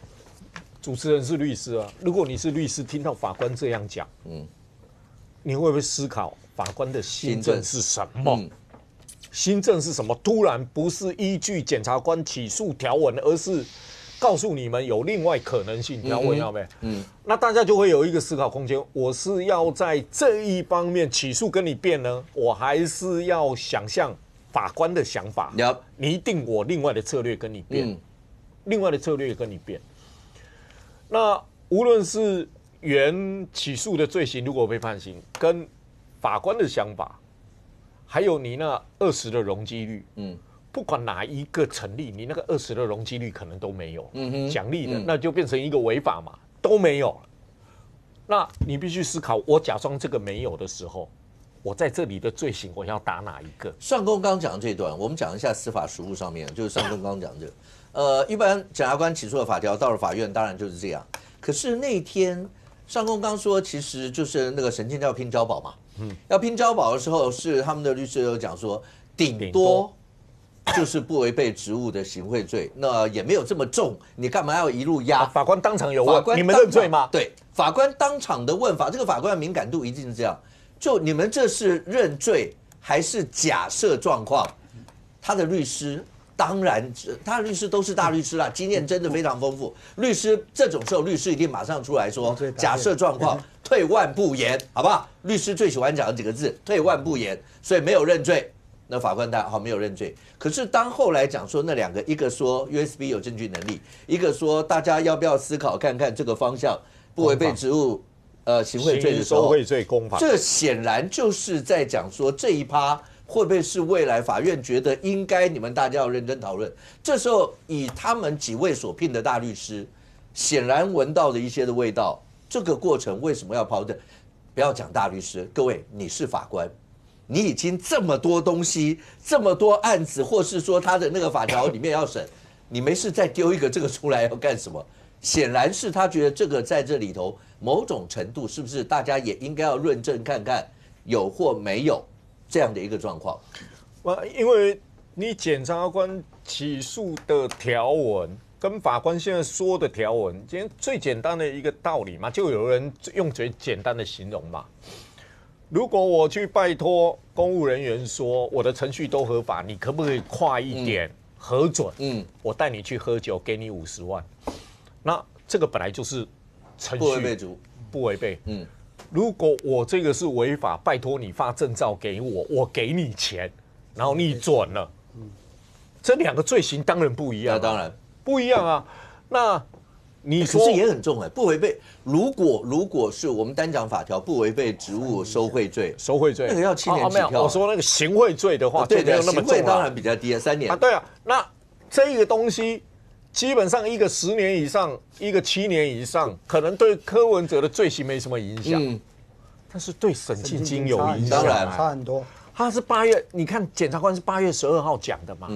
Speaker 7: 主持人是律师啊，如果你是律师，听到法官这样讲，你会不会思考法官的心证是什么？心证是什么？突然不是依据检察官起诉条文，而是告诉你们有另外可能性条文，要没？那大家就会有一个思考空间。我是要在这一方面起诉跟你辩呢，我还是要想象法官的想法，拟定我另外的策略跟你辩，另外的策略跟你辩。那无论是原起诉的罪行如果被判刑，跟法官的想法，还有你那20%的容积率，不管哪一个成立，你那个20%的容积率可能都没有，奖励的那就变成一个违法嘛，都没有了。那你必须思考，我假装这个没有的时候，我在这里的罪行我要打哪一个？
Speaker 1: 尚公刚讲的这段，我们讲一下司法实务上面，就是尚公刚讲的，一般检察官起诉的法条到了法院，当然就是这样。可是那天尚公刚说，其实就是那个沈庆要拼交保嘛，要拼交保的时候，是他们的律师有讲说，顶多就是不违背职务的行贿罪，那也没有这么重，你干嘛要一路压？
Speaker 7: 法官当场有问，你们认罪吗？
Speaker 1: 对，法官当场的问法，这个法官的敏感度一定是这样，就你们这是认罪还是假设状况？他的律师。当然，他的律师都是大律师啦，经验真的非常丰富。律师这种时候，律师一定马上出来说，假设状况，退万步言，好不好？律师最喜欢讲的几个字，退万步言，所以没有认罪。那法官好没有认罪。可是当后来讲说那两个，一个说 USB 有证据能力，一个说大家要不要思考看看这个方向不违背职务行贿罪的时候，
Speaker 7: 收贿罪攻法，
Speaker 1: 这显然就是在讲说这一趴。会不会是未来法院觉得应该你们大家要认真讨论？这时候以他们几位所聘的大律师，显然闻到了一些的味道。这个过程为什么要抛的？不要讲大律师，各位你是法官，你已经这么多东西、这么多案子，或是说他的那个法条里面要审，你没事再丢一个这个出来要干什么？显然是他觉得这个在这里头某种程度是不是大家也应该要论证看看有或没有。这样的一个状况，
Speaker 7: 因为你检察官起诉的条文跟法官现在说的条文，今天最简单的一个道理嘛，就有人用最简单的形容嘛。如果我去拜托公务人员说我的程序都合法，你可不可以快一点核准？我带你去喝酒，给你50万。那这个本来就是程序
Speaker 1: 不违背职务，
Speaker 7: 不违背。如果我这个是违法，拜托你发证照给我，我给你钱，然后你准了，这两个罪行当然不一样。
Speaker 1: 那当然
Speaker 7: 不一样啊。那你说，
Speaker 1: 可是也很重不违背。如果是我们单讲法条，不违背职务收贿罪，那个要7年起跳。
Speaker 7: 我说那个行贿罪的话，
Speaker 1: 对的，
Speaker 7: 行
Speaker 1: 贿当然比较低，3年。
Speaker 7: 对啊，那这个东西。基本上一个10年以上，一个7年以上，可能对柯文哲的罪行没什么影响，但是对沈庆金有影响，
Speaker 1: 当然
Speaker 6: 差很多。
Speaker 7: 他是8月，你看检察官是8月12号讲的嘛，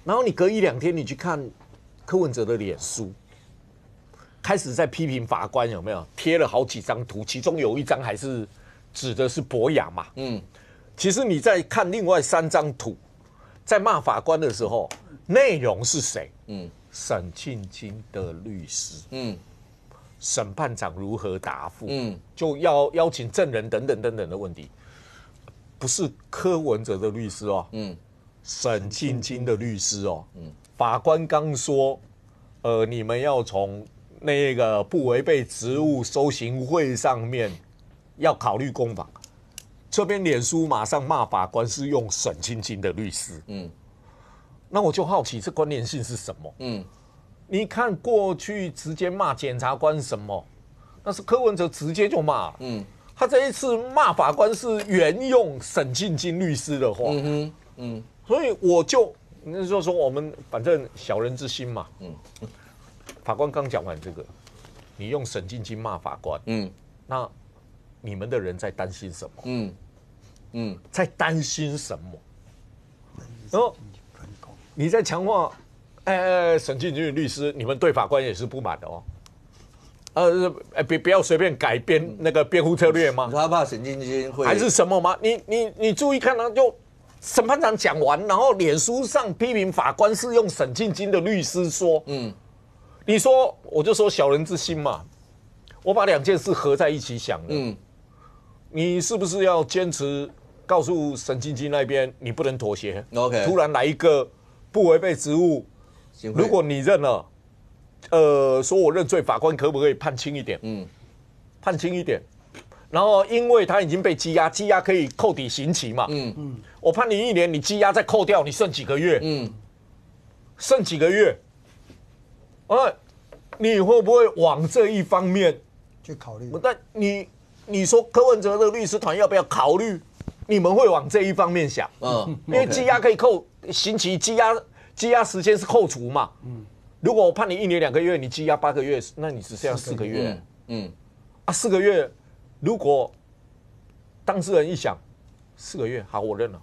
Speaker 7: 然后你隔1-2天你去看柯文哲的脸书，开始在批评法官有没有贴了好几张图，其中有一张还是指的是博雅嘛，其实你在看另外3张图，在骂法官的时候，内容是谁？沈庆金的律师，审判长如何答复，就要邀请证人等等等等的问题，不是柯文哲的律师哦，沈庆金的律师哦，法官刚说，你们要从那个不违背职务收行贿上面要考虑攻法，这边脸书马上骂法官是用沈庆金的律师，那我就好奇这关联性是什么？你看过去直接骂检察官什么？那是柯文哲直接就骂，他这一次骂法官是原用沈庆金律师的话，所以我就说我们反正小人之心嘛，法官刚讲完这个，你用沈庆金骂法官，那你们的人在担心什么？在担心什么？然后你在强化，沈进军律师，你们对法官也是不满的哦。不要随便改编那个辩护策略吗？
Speaker 1: 他怕沈进军会
Speaker 7: 还是什么吗？你注意看啊，就审判长讲完，然后脸书上批评法官是用沈进军的律师说，你说我就说小人之心嘛，我把两件事合在一起想了，你是不是要坚持告诉沈进军那边你不能妥协
Speaker 1: ？OK，
Speaker 7: 突然来一个不违背职务，如果你认了。说我认罪，法官可不可以判轻一点？判轻一点。然后因为他已经被羁押，羁押可以扣抵刑期嘛。我判你1年，你羁押再扣掉，你剩几个月？剩几个月？你会不会往这一方面
Speaker 6: 去考虑？
Speaker 7: 但你说柯文哲的律师团要不要考虑？你们会往这一方面想？因为羁押可以扣刑期，羁押时间是扣除嘛。如果我判你1年2个月，你羁押8个月，那你只剩下4个月。4个月，如果当事人一想，4个月好，我认了。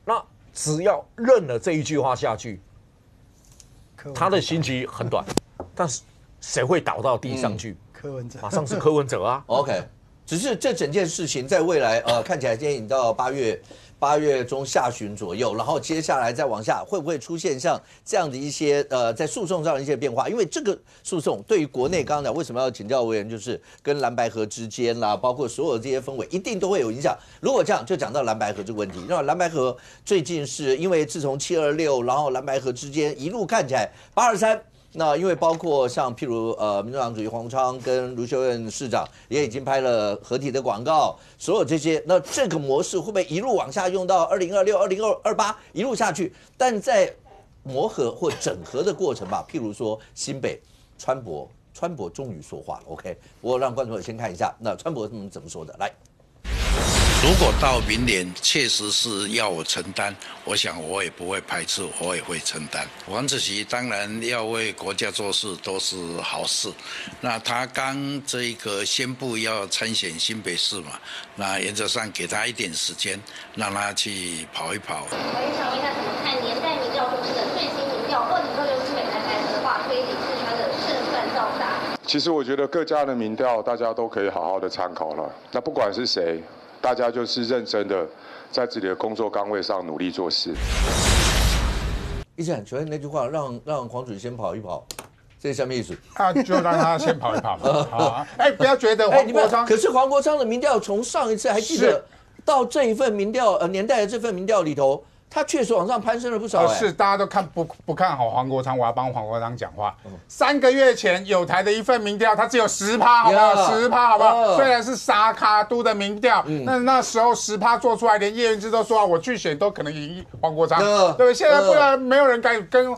Speaker 7: 那只要认了这一句话下去，他的刑期很短，但是谁会倒到地上去？
Speaker 6: 柯文哲，
Speaker 7: 马上是柯文哲啊。
Speaker 1: OK， 只是这整件事情在未来看起来今天已经到8月中下旬左右，然后接下来再往下，会不会出现像这样的一些在诉讼上的一些变化？因为这个诉讼对于国内刚刚讲为什么要请教委员，就是跟蓝白合之间啦，包括所有这些氛围，一定都会有影响。如果这样，就讲到蓝白合这个问题。那蓝白合最近是因为自从726，然后蓝白合之间一路看起来823。那因为包括像譬如民众党主席黄昌跟卢秀燕市长也已经拍了合体的广告，所有这些，那这个模式会不会一路往下用到2026、2028一路下去？但在磨合或整合的过程吧，譬如说新北川博终于说话了 ，OK， 我让观众先看一下，那川博怎么说的，来。
Speaker 8: 如果到明年确实是要我承担，我想我也不会排斥，我也会承担。黄子琪当然要为国家做事都是好事。那他刚这个宣布要参选新北市嘛，那原则上给他一点时间，让他去跑一跑。
Speaker 9: 我也想问一下，怎么看年代民调公司的最新民调？2026新北蓝白合法推理是他的胜算较大。
Speaker 10: 其实我觉得各家的民调大家都可以好好的参考了。那不管是谁。大家就是认真的在自己的工作岗位上努力做事。
Speaker 1: 一直很喜欢那句话，让黄主席先跑一跑，这是什么意思？
Speaker 4: 就让他先跑一跑嘛。不要觉得黄国昌，
Speaker 1: 可是黄国昌的民调从上一次还记得到这一份民调年代的这份民调里头。他确实往上攀升了不少。
Speaker 4: 是大家都不看好黄国昌，我要帮黄国昌讲话。3个月前有台的一份民调，他只有10%，好不好？10%，好不好？虽然是沙卡都的民调，那时候10%做出来，连叶元之都说我去选都可能赢黄国昌，对不对？现在不然没有人敢跟。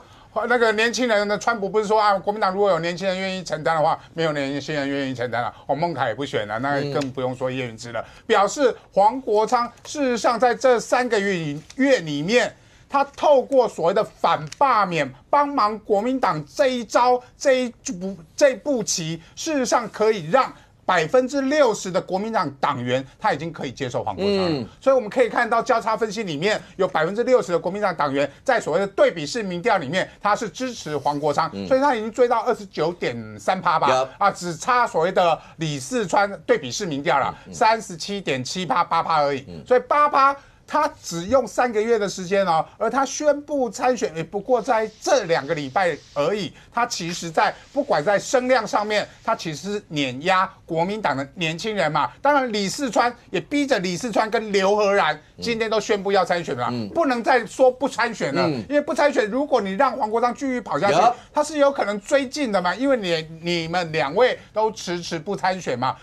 Speaker 4: 那个年轻人的川普不是说国民党如果有年轻人愿意承担的话，没有年轻人愿意承担了，孟凯也不选了，那更不用说叶元之了。表示黄国昌事实上在这3个月里面，他透过所谓的反罢免，帮忙国民党这一招这步棋，事实上可以让。60%的国民党党员他已经可以接受黄国昌了，所以我们可以看到交叉分析里面有60%的国民党党员在所谓的对比式民调里面，他是支持黄国昌，所以他已经追到29.3%吧，只差所谓的李四川对比式民调了37.7%，8%而已，所以8%。他只用3个月的时间哦，而他宣布参选也不过在这2个礼拜而已。他其实在不管在声量上面，他其实是碾压国民党的年轻人嘛。当然，李四川也逼着李四川跟刘和然今天都宣布要参选了，不能再说不参选了，因为不参选，如果你让黄国昌继续跑下去，他是有可能追进的嘛，因为你们2位都迟不参选嘛。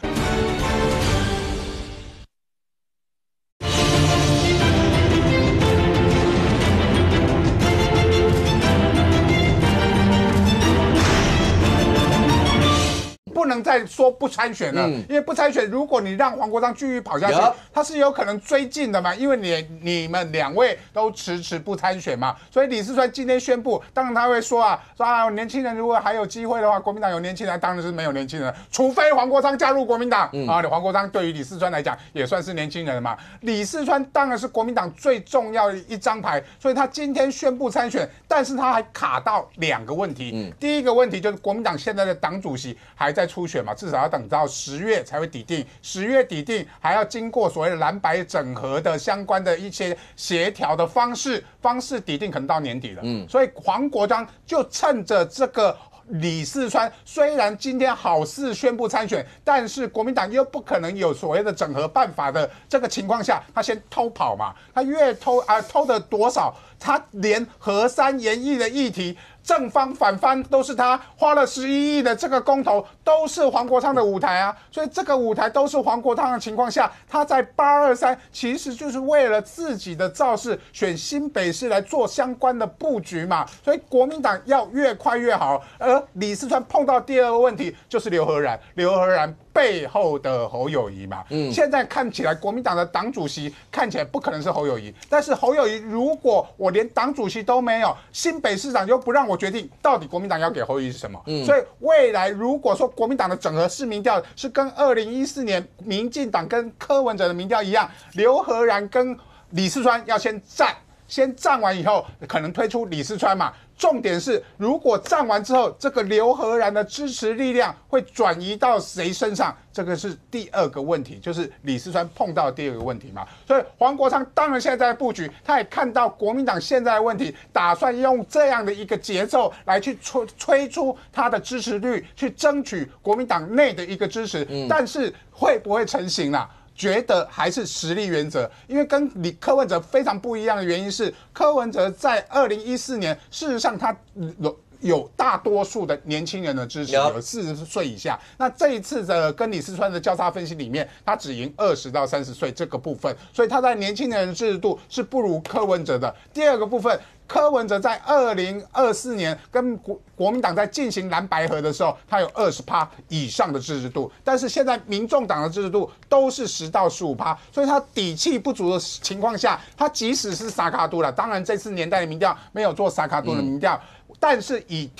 Speaker 4: 不能再说不参选了，因为不参选，如果你让黄国昌继续跑下去，他是有可能追进的嘛，因为你们2位都迟迟不参选嘛，所以李四川今天宣布，当然他会说年轻人如果还有机会的话，国民党有年轻人，当然是没有年轻人，除非黄国昌加入国民党黄国昌对于李四川来讲也算是年轻人嘛，李四川当然是国民党最重要的一张牌，所以他今天宣布参选，但是他还卡到2个问题，第一个问题就是国民党现在的党主席还在初选嘛，至少要等到10月才会底定，10月底定还要经过所谓的蓝白整合的相关的一些协调的方式底定，可能到年底了。所以黄国昌就趁着这个李四川虽然今天好似宣布参选，但是国民党又不可能有所谓的整合办法的这个情况下，他先偷跑嘛，他越偷偷的多少，他连核三研议的议题。正方反方都是他花了11亿的这个公投，都是黄国昌的舞台啊，所以这个舞台都是黄国昌的情况下，他在823其实就是为了自己的造势，选新北市来做相关的布局嘛，所以国民党要越快越好。而李四川碰到第2个问题就是刘和然背后的侯友宜嘛，现在看起来国民党的党主席看起来不可能是侯友宜，但是侯友宜如果我连党主席都没有，新北市长又不让我决定到底国民党要给侯友宜是什么，所以未来如果说国民党的整合式民调是跟2014年民进党跟柯文哲的民调一样，刘和然跟李四川要先站完以后，可能推出李四川嘛。重点是，如果站完之后，这个刘和然的支持力量会转移到谁身上？这个是第2个问题，就是李四川碰到第2个问题嘛。所以黄国昌当然现在在布局，他也看到国民党现在的问题，打算用这样的一个节奏来去催出他的支持率，去争取国民党内的一个支持。但是会不会成型啦？觉得还是实力原则，因为跟柯文哲非常不一样的原因是，柯文哲在2014年，事实上他有大多数的年轻人的支持，有40岁以下。那这一次的跟李四川的交叉分析里面，他只赢20到30岁这个部分，所以他在年轻人的支持度是不如柯文哲的。第2个部分。柯文哲在2024年跟国民党在进行蓝白合的时候，他有20%以上的支持度，但是现在民众党的支持度都是10到15%，所以他底气不足的情况下，他即使是萨卡都了，当然这次年代的民调没有做萨卡都的民调，但是以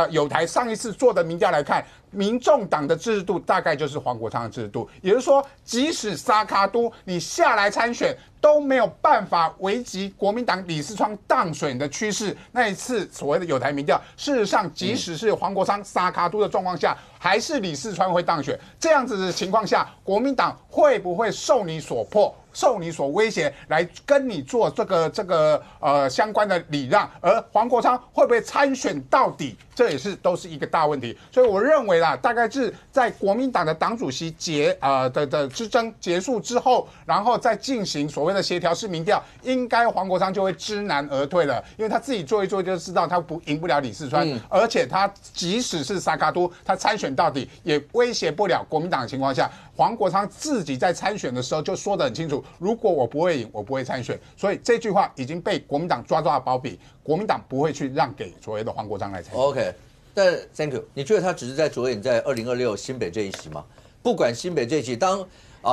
Speaker 4: 友台上一次做的民调来看，民众党的支持度大概就是黄国昌的支持度，也就是说，即使萨卡都你下来参选。都没有办法危及国民党李四川当选的趋势。那一次所谓的友台民调，事实上即使是黄国昌萨卡都的状况下，还是李四川会当选。这样子的情况下，国民党会不会受你所迫？受你所威胁来跟你做这个相关的礼让，而黄国昌会不会参选到底，这也是都是一个大问题。所以我认为啦，大概是在国民党的党主席的之争结束之后，然后再进行所谓的协调式民调，应该黄国昌就会知难而退了，因为他自己做一做就知道他赢不了李四川，而且他即使是萨卡都，他参选到底也威胁不了国民党的情况下，黄国昌自己在参选的时候就说得很清楚。如果我不会赢，我不会参选，所以这句话已经被国民党抓到包庇，国民党不会去让给所谓的黄国昌来参选。
Speaker 1: OK， 但 Thank you， 你觉得他只是在着眼在2026新北这一席吗？不管新北这一席，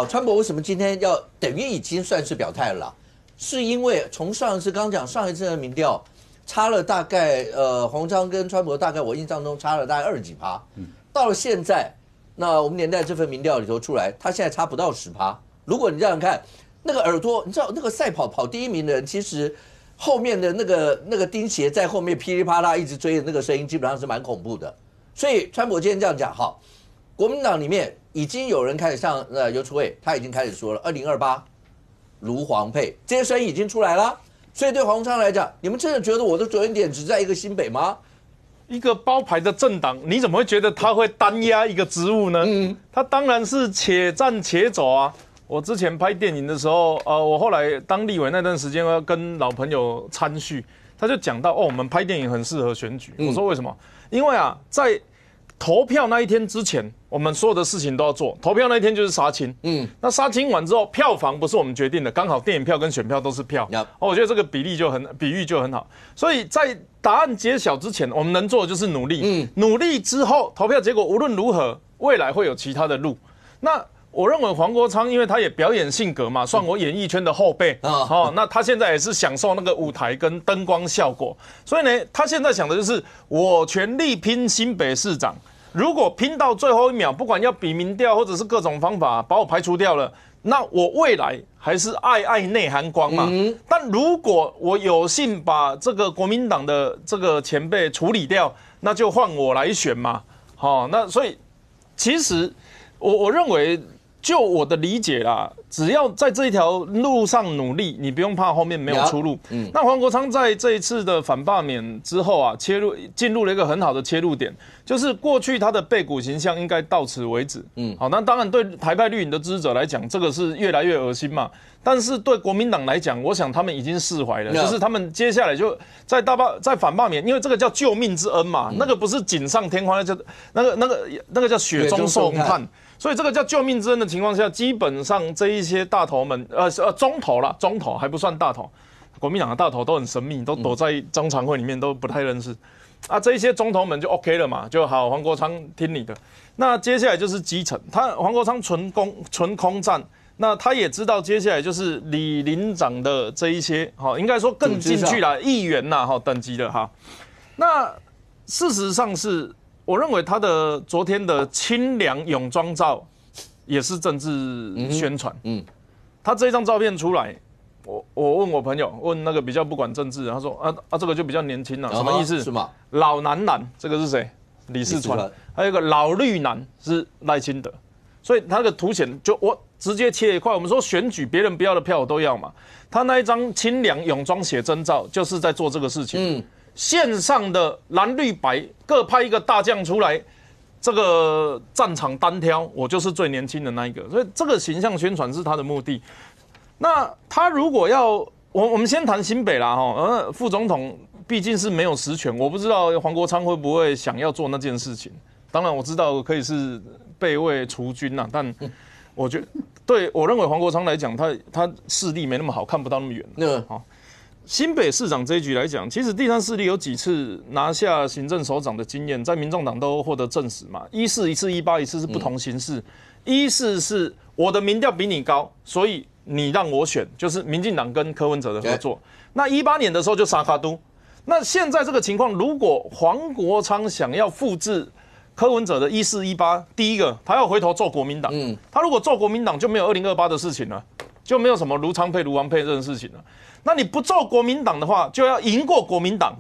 Speaker 1: 川博为什么今天要等于已经算是表态了啦？是因为从上一次刚讲上一次的民调差了大概黄昌跟川博大概我印象中差了大概20几%，到了现在，那我们年代这份民调里头出来，他现在差不到10%。如果你这样看，那个耳朵，你知道那个赛跑第1名的人，其实后面的那个钉鞋在后面噼里啪啦一直追的那个声音，基本上是蛮恐怖的。所以川博今天这样讲，好，国民党里面已经有人开始像游淑慧，他已经开始说了，2028卢黄配这些声音已经出来了。所以对黄昌来讲，你们真的觉得我的着眼点只在一个新北吗？
Speaker 3: 一个包牌的政党，你怎么会觉得他会单压一个职务呢？他当然是且战且走啊。我之前拍电影的时候，我后来当立委那段时间，要跟老朋友参叙，他就讲到，我们拍电影很适合选举。我说为什么？因为啊，在投票那一天之前，我们所有的事情都要做。投票那一天就是杀青，那杀青完之后，票房不是我们决定的，刚好电影票跟选票都是票。我觉得这个比喻就很好。所以在答案揭晓之前，我们能做的就是努力。努力之后，投票结果无论如何，未来会有其他的路。那我认为黄国昌，因为他也表演性格嘛，算我演艺圈的后辈那他现在也是享受那个舞台跟灯光效果，所以呢，他现在想的就是我全力拼新北市长。如果拼到最后一秒，不管要比民调或者是各种方法把我排除掉了，那我未来还是爱内含光嘛。但如果我有幸把这个国民党的这个前辈处理掉，那就换我来选嘛。那所以其实我认为。就我的理解啦，只要在这一条路上努力，你不用怕后面没有出路。那黄国昌在这一次的反罢免之后啊，进入了一个很好的切入点，就是过去他的背骨形象应该到此为止。好，那当然对台派绿营的支持者来讲，这个是越来越恶心嘛。但是对国民党来讲，我想他们已经释怀了，就是他们接下来就在反罢免，因为这个叫救命之恩嘛，那个不是锦上添花，那个叫雪中送炭。所以这个叫救命之恩的情况下，基本上这一些大头们，中头还不算大头，国民党的大头都很神秘，都躲在中常会里面，都不太认识。这一些中头们就 OK 了嘛，就好，黄国昌听你的。那接下来就是基层，黄国昌纯空战，那他也知道接下来就是李林长的这一些，应该说更进去了，议员等级的哈。那事实上是。我认为他的昨天的清凉泳装照也是政治宣传。他这张照片出来，我问我朋友，问那个比较不管政治，他说这个就比较年轻了，什么意思？是吗？老男篮这个是谁？李四川。还有一个老绿男是赖清德，所以他那个凸显就我直接切一块。我们说选举别人不要的票我都要嘛，他那一张清凉泳装写真照就是在做这个事情。线上的蓝绿白各派一个大将出来，这个战场单挑，我就是最年轻的那一个，所以这个形象宣传是他的目的。那他如果要，我们先谈新北啦副总统毕竟是没有实权，我不知道黄国昌会不会想要做那件事情。当然我知道可以是备位除军啦，但我觉得我认为黄国昌来讲，他视力没那么好，看不到那么远。新北市长这一局来讲，其实第三势力有几次拿下行政首长的经验，在民众党都获得证实嘛。14一次18一次是不同形式，14是我的民调比你高，所以你让我选，就是民进党跟柯文哲的合作。那18年的时候就沙卡都。那现在这个情况，如果黄国昌想要复制柯文哲的14、18，第一个他要回头做国民党，他如果做国民党就没有2028的事情了，就没有什么卢昌配、卢王配这种事情了。那你不做国民党的话，就要赢过国民党。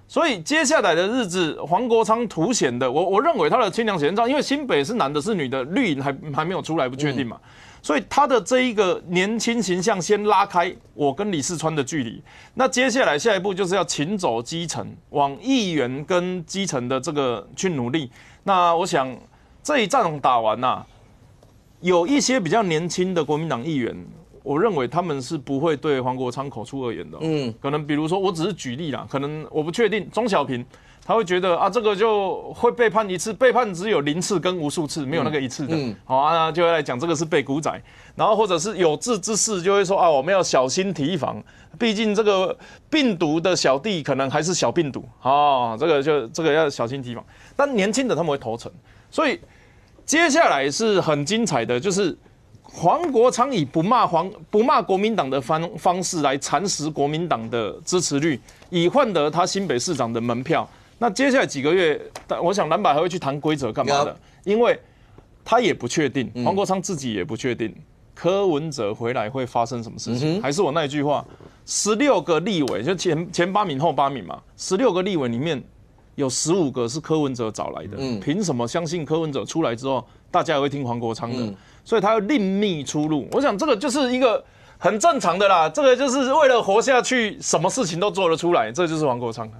Speaker 3: 所以接下来的日子，黄国昌凸显的，我认为他的清凉写真照，因为新北是男的是女的，绿营还没有出来，不确定嘛。所以他的这一个年轻形象先拉开我跟李四川的距离。那接下来下一步就是要勤走基层，往议员跟基层的这个去努力。那我想这一仗打完有一些比较年轻的国民党议员。我认为他们是不会对黄国昌口出恶言的。可能比如说，我只是举例啦，可能我不确定。钟小平他会觉得这个就会被判一次，被判只有0次跟无数次，没有那个1次的。好就会来讲这个是被古仔，然后或者是有志之士就会说我们要小心提防，毕竟这个病毒的小弟可能还是小病毒这个要小心提防。但年轻的他们会投诚，所以接下来是很精彩的，就是。黄国昌以不骂国民党的方式来蚕食国民党的支持率，以换得他新北市长的门票。那接下来几个月，我想蓝白还会去谈规则干嘛的？因为他也不确定，黄国昌自己也不确定柯文哲回来会发生什么事情。还是我那一句话，16个立委就前8名后8名嘛，16个立委里面有15个是柯文哲找来的，凭什么相信柯文哲出来之后，大家也会听黄国昌的？所以他要另觅出路，我想这个就是一个很正常的啦，这个就是为了活下去，什么事情都做得出来，这就是黄国昌。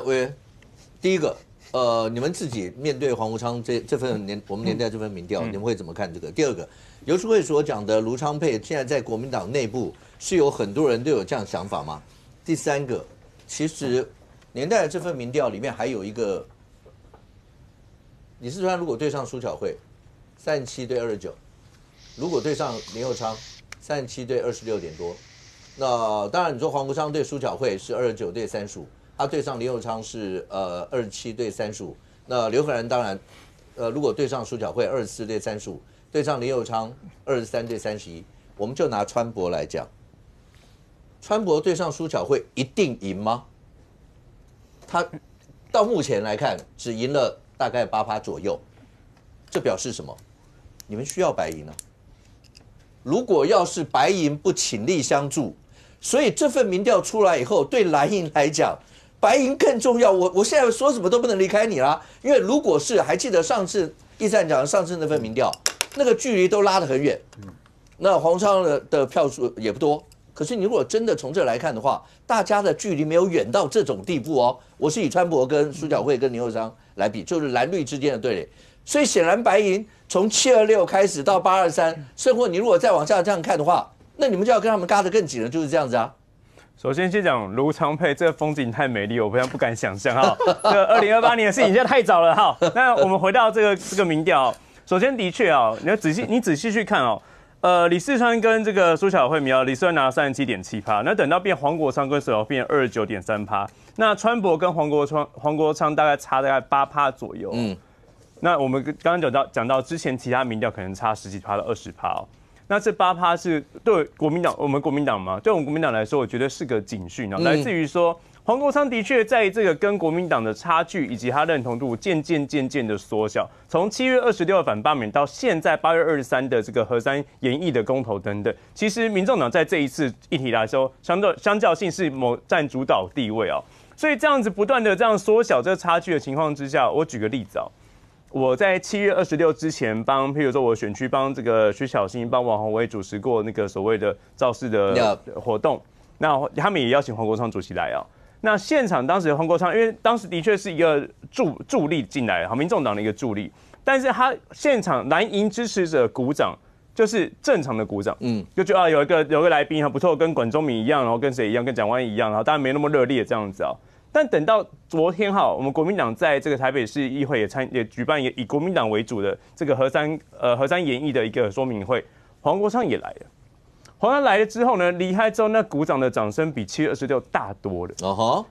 Speaker 1: 委员，第一个，你们自己面对黄国昌这份我们年代这份民调，你们会怎么看这个？第二个，游淑慧所讲的卢昌配，现在在国民党内部是有很多人都有这样想法吗？第三个，其实年代的这份民调里面还有一个李四川如果对上苏巧慧，37对29，如果对上林右昌，37对26点多。那当然，你说黄国昌对苏巧慧是29对35，他对上林右昌是27对35。那刘可然当然，如果对上苏巧慧24对35，对上林右昌23对31，我们就拿川博来讲，川博对上苏巧慧一定赢吗？他到目前来看只赢了大概8%左右，这表示什么？你们需要白银啊！如果要是白银不倾力相助，所以这份民调出来以后，对蓝营来讲，白银更重要。我现在说什么都不能离开你啦，因为如果是还记得上次一战讲上次那份民调，那个距离都拉得很远，那黄昌的票数也不多。可是你如果真的从这来看的话，大家的距离没有远到这种地步哦。我是以川博跟苏巧慧跟林右昌来比，就是蓝绿之间的对垒。所以显然白银从726开始到823，甚或你如果再往下这样看的话，那你们就要跟他们嘎得更紧了，就是这样子啊。
Speaker 5: 首先讲卢昌霈，这个风景太美丽，我非常不敢想象哈。这2028年的事情现在太早了哈。那我们回到这个民调，首先的确啊，你仔细去看哦。李四川跟这个苏巧慧民调，李四川拿了37.7%，那等到变黄国昌跟苏巧慧变29.3%，那川博跟黄国昌大概差大概8%左右。那我们刚刚讲到之前其他民调可能差10几%到20%哦。那这8%是对我们国民党嘛？对我们国民党来说，我觉得是个警讯啊，来自于说黄国昌的确在这个跟国民党的差距以及他认同度渐渐的缩小。从7月26反罢免到现在8月23的这个核三研议的公投等等，其实民众党在这一次议题来说，相较性是占主导地位哦。所以这样子不断的这样缩小这个差距的情况之下，我举个例子哦。我在7月26之前譬如说我选区帮这个徐巧芯、帮王宏威主持过那个所谓的造势的活动，那他们也邀请黄国昌主席来啊。那现场当时黄国昌，因为当时的确是一个助力进来，民众党的一个助力，但是他现场蓝营支持者鼓掌，就是正常的鼓掌，就觉得有一个来宾很不错，跟管中闵一样，然后跟谁一样，跟蒋万安一样，然后当然没那么热烈这样子啊。但等到昨天哈，我们国民党在这个台北市议会也举办以国民党为主的这个核三研议的一个说明会，黄国昌也来了。黄国昌来了之后呢，离开之后那鼓掌的掌声比7月26大多了。哦哈。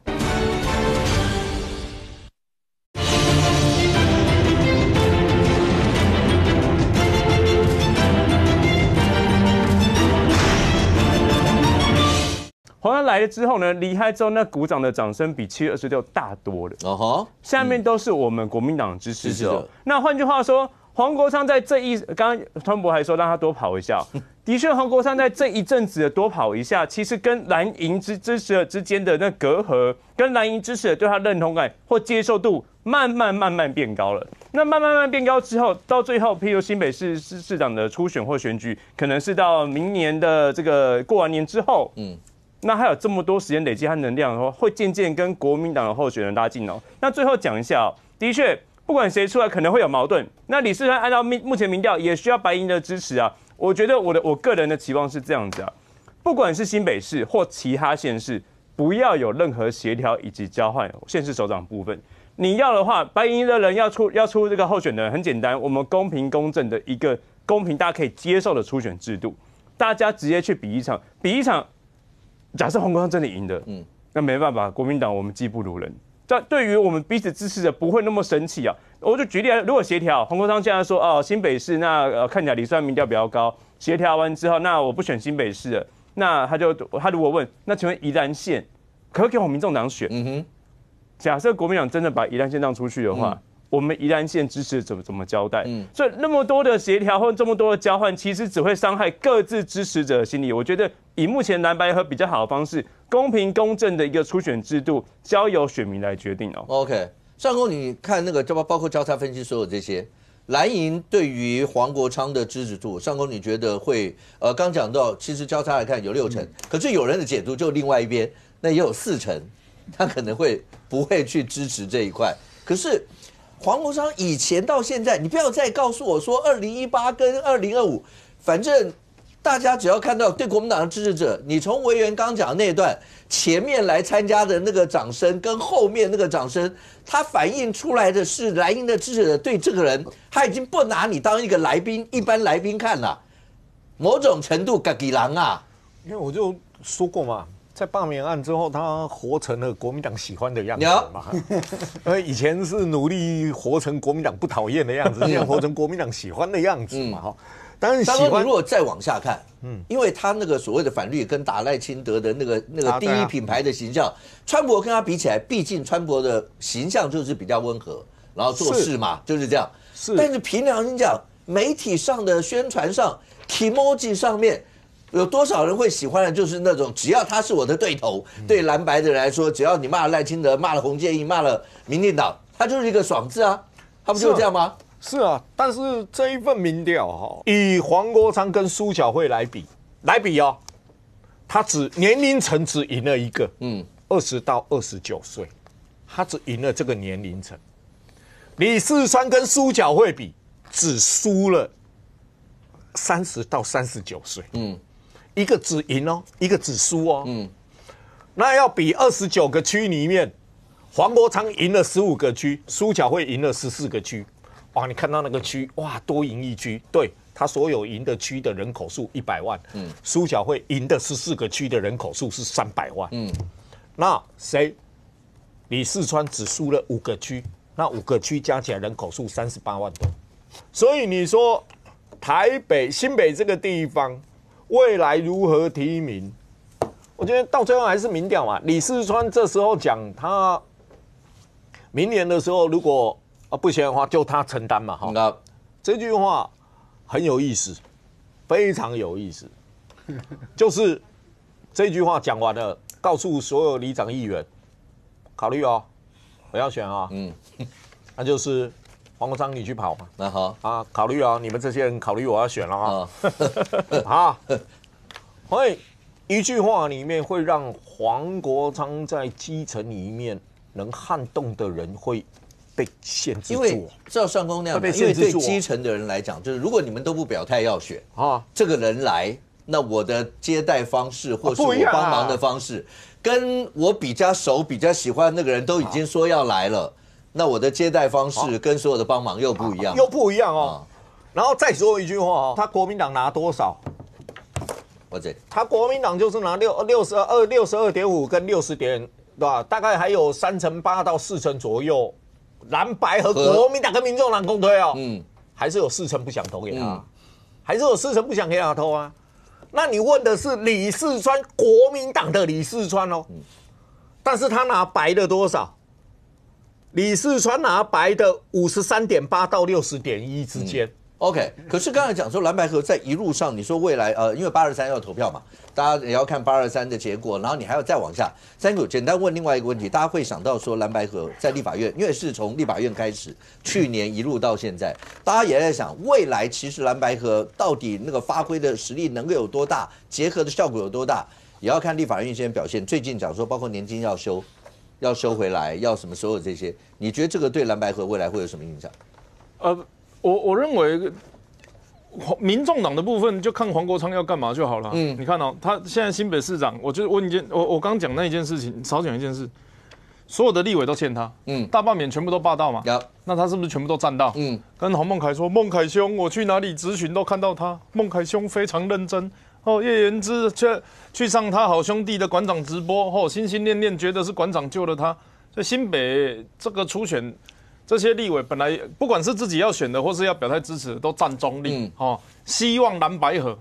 Speaker 5: 黄国昌来了之后呢，离开之后那鼓掌的掌声比7月26大多了。哦哈，下面都是我们国民党支持者。那换句话说，黄国昌在刚刚川博还说让他多跑一下，的确，黄国昌在这一阵子的多跑一下，其实跟蓝营支持者之间的那隔阂，跟蓝营支持者对他认同感或接受度慢慢变高了。那慢慢变高之后，到最后，譬如新北市市长的初选或选举，可能是到明年的这个过完年之后，那还有这么多时间累积和能量的话，会渐渐跟国民党的候选人拉近哦。那最后讲一下哦，的确，不管谁出来可能会有矛盾。那李世川按照目前民调也需要白银的支持啊。我觉得我个人的期望是这样子啊，不管是新北市或其他县市，不要有任何协调以及交换县市首长部分。你要的话，白银的人要出这个候选人，很简单，我们公平公正的一个公平大家可以接受的初选制度，大家直接去比一场。假设黄国昌真的赢了，那没办法，国民党我们技不如人。但对于我们彼此支持者不会那么生气啊。我就举例，如果协调，黄国昌现在说哦，新北市那看起来李世川民调比较高，协调完之后，那我不选新北市了，那他如果问，那请问宜兰县可不可以给我们民众党选？假设国民党真的把宜兰县让出去的话，我们宜兰县支持怎么交代？所以那么多的协调或这么多的交换，其实只会伤害各自支持者的心理。我觉得以目前蓝白合比较好的方式，公平公正的一个初选制度，交由选民来决定哦。
Speaker 1: OK， 上公你看那个包括交叉分析所有这些，蓝营对于黄国昌的支持度，上公你觉得会刚讲到，其实交叉来看有6成，可是有人的解读就另外一边，那也有4成，他可能不会去支持这一块，可是。黄国昌以前到现在，你不要再告诉我说2018跟2025，反正大家只要看到对国民党的支持者，你从委员刚讲的那一段前面来参加的那个掌声，跟后面那个掌声，它反映出来的是蓝营的支持者对这个人，他已经不拿你当一个来宾，一般来宾看了，某种程度自己人啊。
Speaker 7: 因为我就说过嘛。在罢免案之后，他活成了国民党喜欢的样子嘛。以前是努力活成国民党不讨厌的样子，现在活成国民党喜欢的样子嘛。哈，当然喜欢。
Speaker 1: 你如果再往下看，因为他那个所谓的反绿跟打赖清德的那个第一品牌的形象，川普跟他比起来，毕竟川普的形象就是比较温和，然后做事嘛就是这样。但是凭良心讲，媒体上的宣传上 ，emoji 上面。有多少人会喜欢的？就是那种只要他是我的对头，对蓝白的人来说，只要你骂了赖清德、骂了洪建义、骂了民进党，他就是一个爽字啊，他不就是这样吗？
Speaker 7: 是啊，但是这一份民调哈，以黄国昌跟苏巧慧来比哦，他年龄层只赢了一个，20到29岁，他只赢了这个年龄层。李四川跟苏巧慧比，只输了30到39岁，一个只赢哦，一个只输哦。那要比29个区里面，黄国昌赢了15个区，苏巧慧赢了14个区。哇，你看到那个区，哇，多赢一区。对，他所有赢的区的人口数100万，苏巧慧赢的14个区的人口数是300万。那谁？李四川只输了5个区，那5个区加起来人口数38万多。所以你说台北、新北这个地方。未来如何提名？我觉得到最后还是民调嘛。李四川这时候讲，他明年的时候如果不行的话，就他承担嘛。哈，这句话很有意思，非常有意思。就是这句话讲完了，告诉所有里长议员，考虑哦，我要选啊。那就是黄国昌你去跑嘛。那好啊，考虑啊，你们这些人考虑我要选了啊。好，所以一句话里面会让黄国昌在基层里面能撼动的人会被限制住。因为
Speaker 1: 照上公那样，因为对基层的人来讲，就是如果你们都不表态要选啊，这个人来，那我的接待方式或是我帮忙的方式，跟我比较熟、比较喜欢那个人都已经说要来了。那我的接待方式跟所有的帮忙又不一样，
Speaker 7: 又不一样哦。然后再说一句话哦，他国民党拿多少？他国民党就是拿62.5跟60点，对吧？大概还有8%到4%左右，蓝白和国民党跟民众党共推哦，还是有4%不想投给他，还是有4%不想给他投啊。那你问的是李四川，国民党的李四川哦，但是他拿白的多少？李四川拿白的53.8到60.1之间。
Speaker 1: OK， 可是刚才讲说蓝白合在一路上，你说未来因为823要投票嘛，大家也要看823的结果，然后你还要再往下。三狗简单问另外一个问题，大家会想到说蓝白合在立法院，因为是从立法院开始，去年一路到现在，大家也在想未来其实蓝白合到底那个发挥的实力能够有多大，结合的效果有多大，也要看立法院先表现。最近讲说包括年金要收回来，要什么所有这些，你觉得这个对蓝白合未来会有什么影响？
Speaker 3: 我认为民众党的部分就看黄国昌要干嘛就好了。你看哦，他现在新北市长，我觉得我刚讲那一件事情，少讲一件事，所有的立委都欠他，大罢免全部都霸到嘛，那他是不是全部都占到？跟洪孟凯说，孟凯兄，我去哪里质询都看到他，孟凯兄非常认真。叶元之去上他好兄弟的馆长直播，心心念念觉得是馆长救了他。所以新北这个初选，这些立委本来不管是自己要选的，或是要表态支持的，都站中立。希望蓝白合，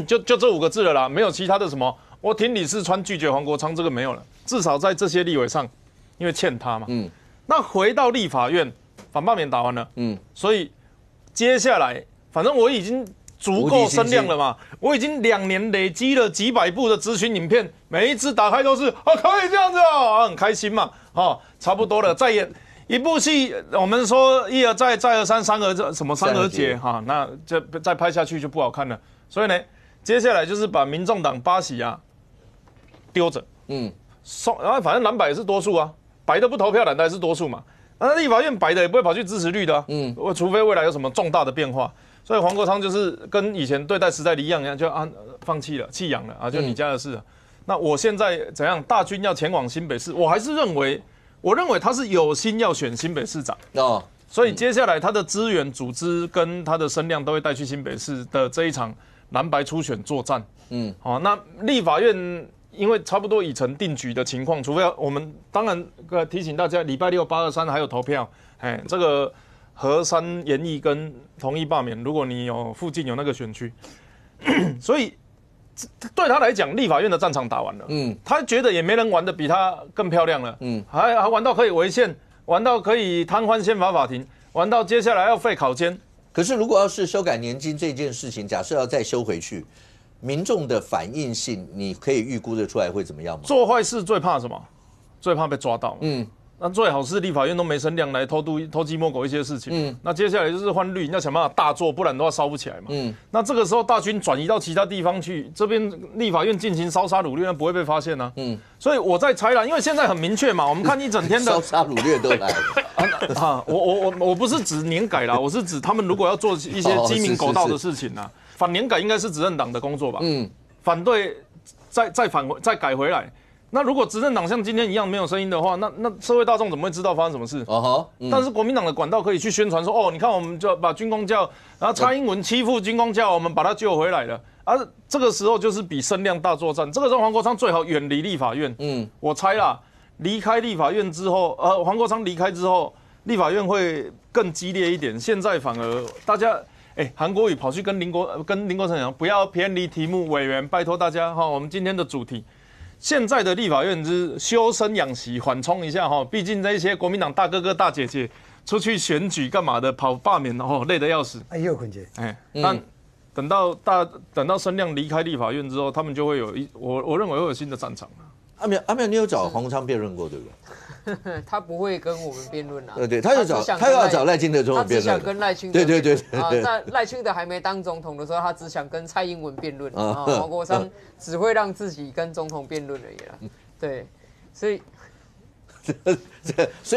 Speaker 3: 就这5个字了啦，没有其他的什么。我挺李四川，拒绝黄国昌，这个没有了。至少在这些立委上，因为欠他嘛。那回到立法院，反罢免打完了。所以接下来，反正我已经足够声量了嘛，我已经2年累积了几百部的咨询影片，每一次打开都是可以这样子很开心嘛，差不多了，再演一部戏，我们说一而再再而三，三而竭那这再拍下去就不好看了，所以呢，接下来就是把民众党8席丢着，然后反正蓝白也是多数啊，白的不投票，蓝的还是多数嘛，那立法院白的也不会跑去支持绿的我除非未来有什么重大的变化。所以黄国昌就是跟以前对待时代一样，就放弃了，弃养了啊，就你家的事。那我现在怎样？大军要前往新北市，我还是认为他是有心要选新北市长哦。所以接下来他的资源、组织跟他的声量都会带去新北市的这一场蓝白初选作战。好，那立法院因为差不多已成定局的情况，除非我们当然提醒大家，礼拜6、8、23还有投票。这个核3研议跟同意罢免，如果你附近有那个选区，所以对他来讲，立法院的战场打完了。他觉得也没人玩得比他更漂亮了。还玩到可以违宪。玩到可以瘫痪宪法法庭，玩到接下来要废考监。
Speaker 1: 可是如果要是修改年金这件事情，假设要再修回去，民众的反应性，你可以预估得出来会怎么样吗？
Speaker 3: 做坏事最怕什么？最怕被抓到。那最好是立法院都没声量来偷鸡摸狗一些事情。那接下来就是换绿营要想办法大做，不然的话烧不起来嘛。那这个时候大军转移到其他地方去，这边立法院进行烧杀掳掠，那不会被发现啊。所以我在猜啦，因为现在很明确嘛，我们看一整天的
Speaker 1: 烧杀掳掠都来了。
Speaker 3: 我不是指年改啦，我是指他们如果要做一些鸡鸣狗盗的事情啊，反年改应该是执政党的工作吧。反对再改回来。那如果执政党像今天一样没有声音的话，那社会大众怎么会知道发生什么事？但是国民党的管道可以去宣传说，你看我们就把军公教，然后蔡英文欺负军公教，我们把他救回来了。这个时候就是比声量大作战。这个时候黄国昌最好远离立法院。我猜啦，离开立法院之后，黄国昌离开之后，立法院会更激烈一点。现在反而大家，韩国瑜跑去跟林国成讲，不要偏离题目，委员拜托大家我们今天的主题。现在的立法院是修身养息，缓冲一下毕竟这些国民党大哥哥大姐姐出去选举干嘛的，跑罢免累得要死。
Speaker 6: 坤姐，
Speaker 3: 但等到声量离开立法院之后，他们就会有我认为会有新的战场。
Speaker 1: 阿苗，你有找黄国昌辩论过对不对？
Speaker 2: 他不会跟我们辩论啊。
Speaker 1: 对，他要找赖清德总统辩论。
Speaker 2: 他只想跟赖清德。
Speaker 1: 对。
Speaker 2: 那赖清德还没当总统的时候，他只想跟蔡英文辩论。黄国昌只会让自己跟总统辩论而已啦。对，
Speaker 1: 所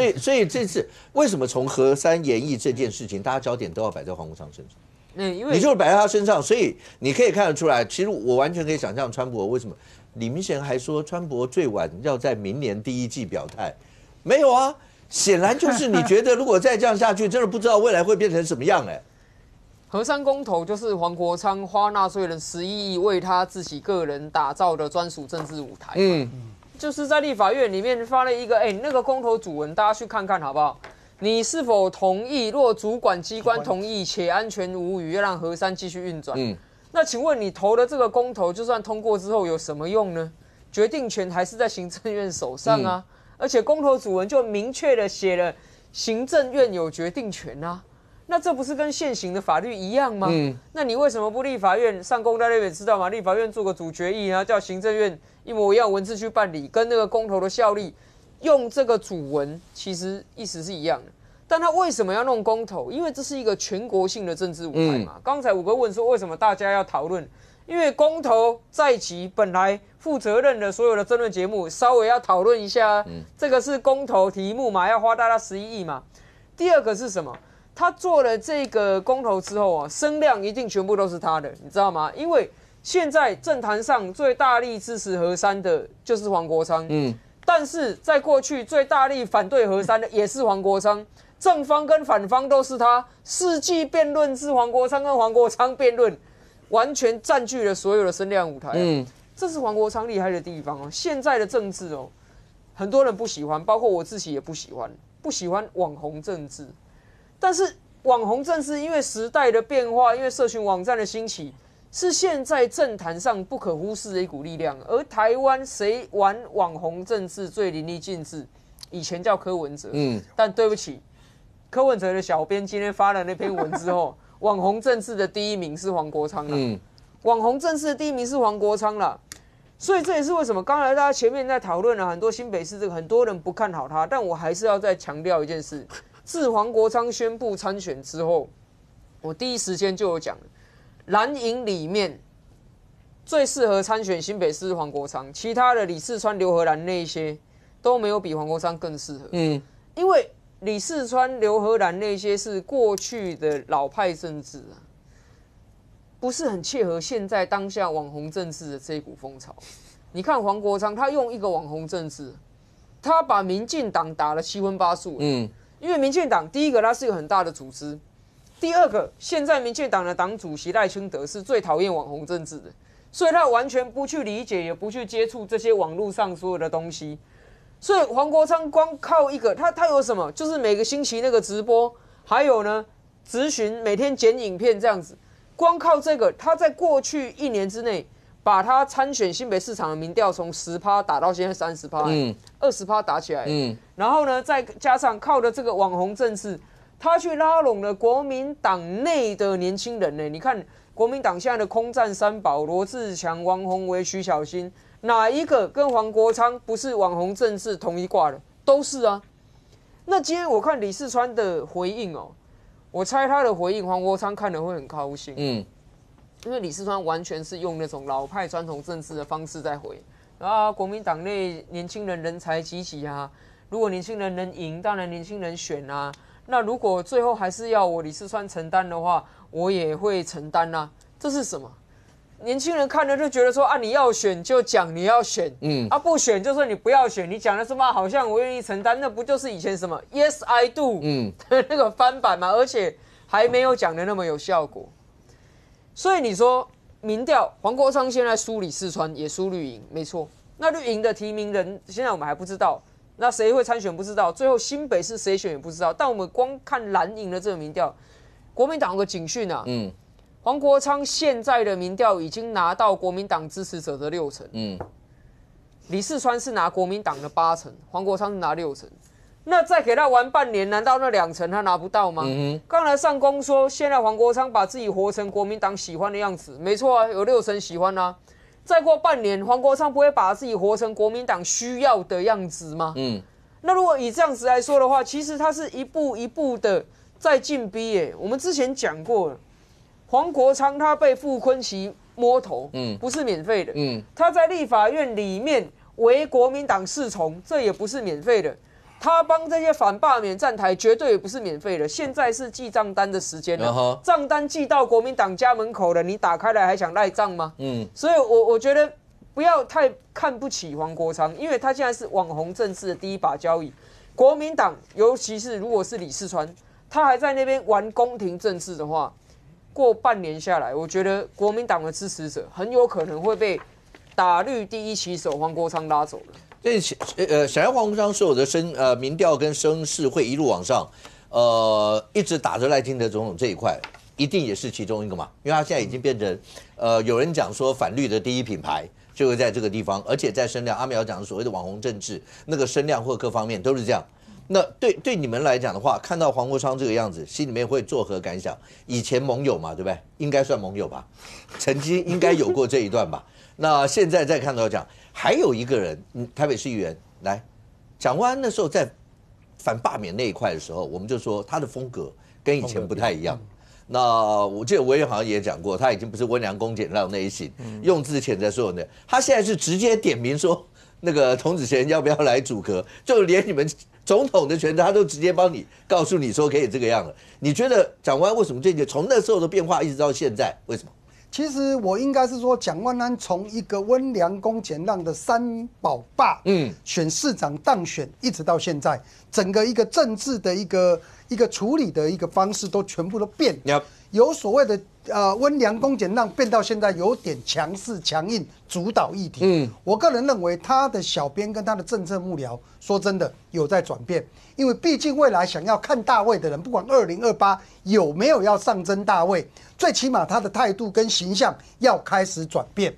Speaker 1: 以这次为什么从核3研议这件事情，大家焦点都要摆在黄国昌身上？因为你就是摆在他身上，所以你可以看得出来，其实我完全可以想象川博为什么。李明贤还说川博最晚要在明年第1季表态，没有啊，显然就是你觉得如果再这样下去，真的不知道未来会变成什么样
Speaker 2: 核3公投就是黄国昌花纳税人11亿为他自己个人打造的专属政治舞台。就是在立法院里面发了一个那个公投主文，大家去看看好不好？你是否同意？若主管机关同意且安全无虞，要让核3继续运转。那请问你投的这个公投，就算通过之后有什么用呢？决定权还是在行政院手上啊。而且公投主文就明确的写了，行政院有决定权啊。那这不是跟现行的法律一样吗？那你为什么不立法院上公大家也知道吗？立法院做个主决议啊，叫行政院一模一样文字去办理，跟那个公投的效力用这个主文，其实意思是一样的。但他为什么要弄公投？因为这是一个全国性的政治舞台嘛。刚才5个问说为什么大家要讨论？因为公投在即，本来负责任的所有的争论节目稍微要讨论一下，这个是公投题目嘛，要花大概11亿嘛。第二个是什么？他做了这个公投之后声量一定全部都是他的，你知道吗？因为现在政坛上最大力支持核3的就是黄国昌，但是在过去最大力反对核3的也是黄国昌。正方跟反方都是他，世纪辩论是黄国昌跟黄国昌辩论，完全占据了所有的声量舞台。这是黄国昌厉害的地方现在的政治很多人不喜欢，包括我自己也不喜欢网红政治。但是网红政治因为时代的变化，因为社群网站的兴起，是现在政坛上不可忽视的一股力量。而台湾谁玩网红政治最淋漓尽致？以前叫柯文哲，但对不起。柯文哲的小编今天发了那篇文之后，网红政治的第1名是黄国昌啦。网红政治的第1名是黄国昌啦。所以这也是为什么刚才大家前面在讨论了很多新北市这个很多人不看好他，但我还是要再强调一件事：自黄国昌宣布参选之后，我第一时间就有讲了，蓝营里面最适合参选新北市是黄国昌，其他的李四川、刘和然那一些都没有比黄国昌更适合。因为李四川、刘和然那些是过去的老派政治不是很切合现在当下网红政治的这一股风潮。你看黄国昌，他用一个网红政治，他把民进党打了7分8素。因为民进党第一个它是一个很大的组织，第二个现在民进党的党主席赖清德是最讨厌网红政治的，所以他完全不去理解，也不去接触这些网络上所有的东西。所以黄国昌光靠一个他有什么？就是每个星期那个直播，还有呢咨询，每天剪影片这样子。光靠这个，他在过去1年之内，把他参选新北市长的民调从10%打到现在30%， 20%打起来，然后呢，再加上靠的这个网红政治，他去拉拢了国民党内的年轻人呢。你看国民党现在的空战三宝罗志强、王宏维、徐小新，哪一个跟黄国昌不是网红政治同一挂的？都是啊。那今天我看李四川的回应哦，我猜他的回应黄国昌看了会很高兴，因为李四川完全是用那种老派传统政治的方式在回啊，国民党内年轻人人才济济啊，如果年轻人能赢，当然年轻人选啊，那如果最后还是要我李四川承担的话，我也会承担啊。这是什么？年轻人看了就觉得说啊，你要选就讲你要选，不选就说你不要选，你讲的什么好像我愿意承担，那不就是以前什么 Yes I do 的那个翻版吗？而且还没有讲的那么有效果。所以你说民调，黄国昌现在输李四川，也输绿营，没错。那绿营的提名人现在我们还不知道，那谁会参选不知道，最后新北市谁选也不知道。但我们光看蓝营的这个民调，国民党有个警讯啊，黄国昌现在的民调已经拿到国民党支持者的60%，李四川是拿国民党的8成，黄国昌是拿6成。那再给他玩半年，难道那2成他拿不到吗？刚才上公说，现在黄国昌把自己活成国民党喜欢的样子，没错啊，有6成喜欢啊。再过半年，黄国昌不会把自己活成国民党需要的样子吗？那如果以这样子来说的话，其实他是一步一步的在进逼耶。我们之前讲过了，黄国昌他被傅崐萁摸头，不是免费的。他在立法院里面为国民党侍从，这也不是免费的。他帮这些反罢免站台，绝对也不是免费的。现在是记账单的时间了，账单寄到国民党家门口了，你打开来还想赖账吗？所以我觉得不要太看不起黄国昌，因为他现在是网红政治的第一把交椅。国民党，尤其是如果是李四川，他还在那边玩宫廷政治的话，过半年下来，我觉得国民党的支持者很有可能会被打绿第一旗手黄国昌拉走了。
Speaker 1: 想要黄国昌所有的民调跟声势会一路往上，一直打着赖清德总统这一块，一定也是其中一个嘛，因为他现在已经变成有人讲说反绿的第一品牌就会在这个地方，而且在声量，阿苗讲的所谓的网红政治，那个声量或各方面都是这样。那对你们来讲的话，看到黄国昌这个样子，心里面会作何感想？以前盟友嘛，对不对？应该算盟友吧，曾经应该有过这一段吧。那现在再看到讲，还有一个人，台北市议员来，蒋万安那时候在反罢免那一块的时候，我们就说他的风格跟以前不太一样。那我记得委员好像也讲过，他已经不是温良恭俭让那一型，用字谴责所有人，他现在是直接点名说，那个童子贤要不要来组阁，就连你们总统的权责，他都直接帮你告诉你说可以这个样了。你觉得蒋万安为什么最近从那时候的变化一直到现在，为什么？
Speaker 6: 其实我应该是说，蒋万安从一个温良恭俭让的三宝爸，选市长当选，一直到现在，整个一个政治的一个处理的一个方式都全部都变，有所谓的温良恭俭让，变到现在有点强势强硬主导议题。我个人认为他的小编跟他的政策幕僚，说真的有在转变，因为毕竟未来想要看大位的人，不管2028有没有要上征大位，最起码他的态度跟形象要开始转变。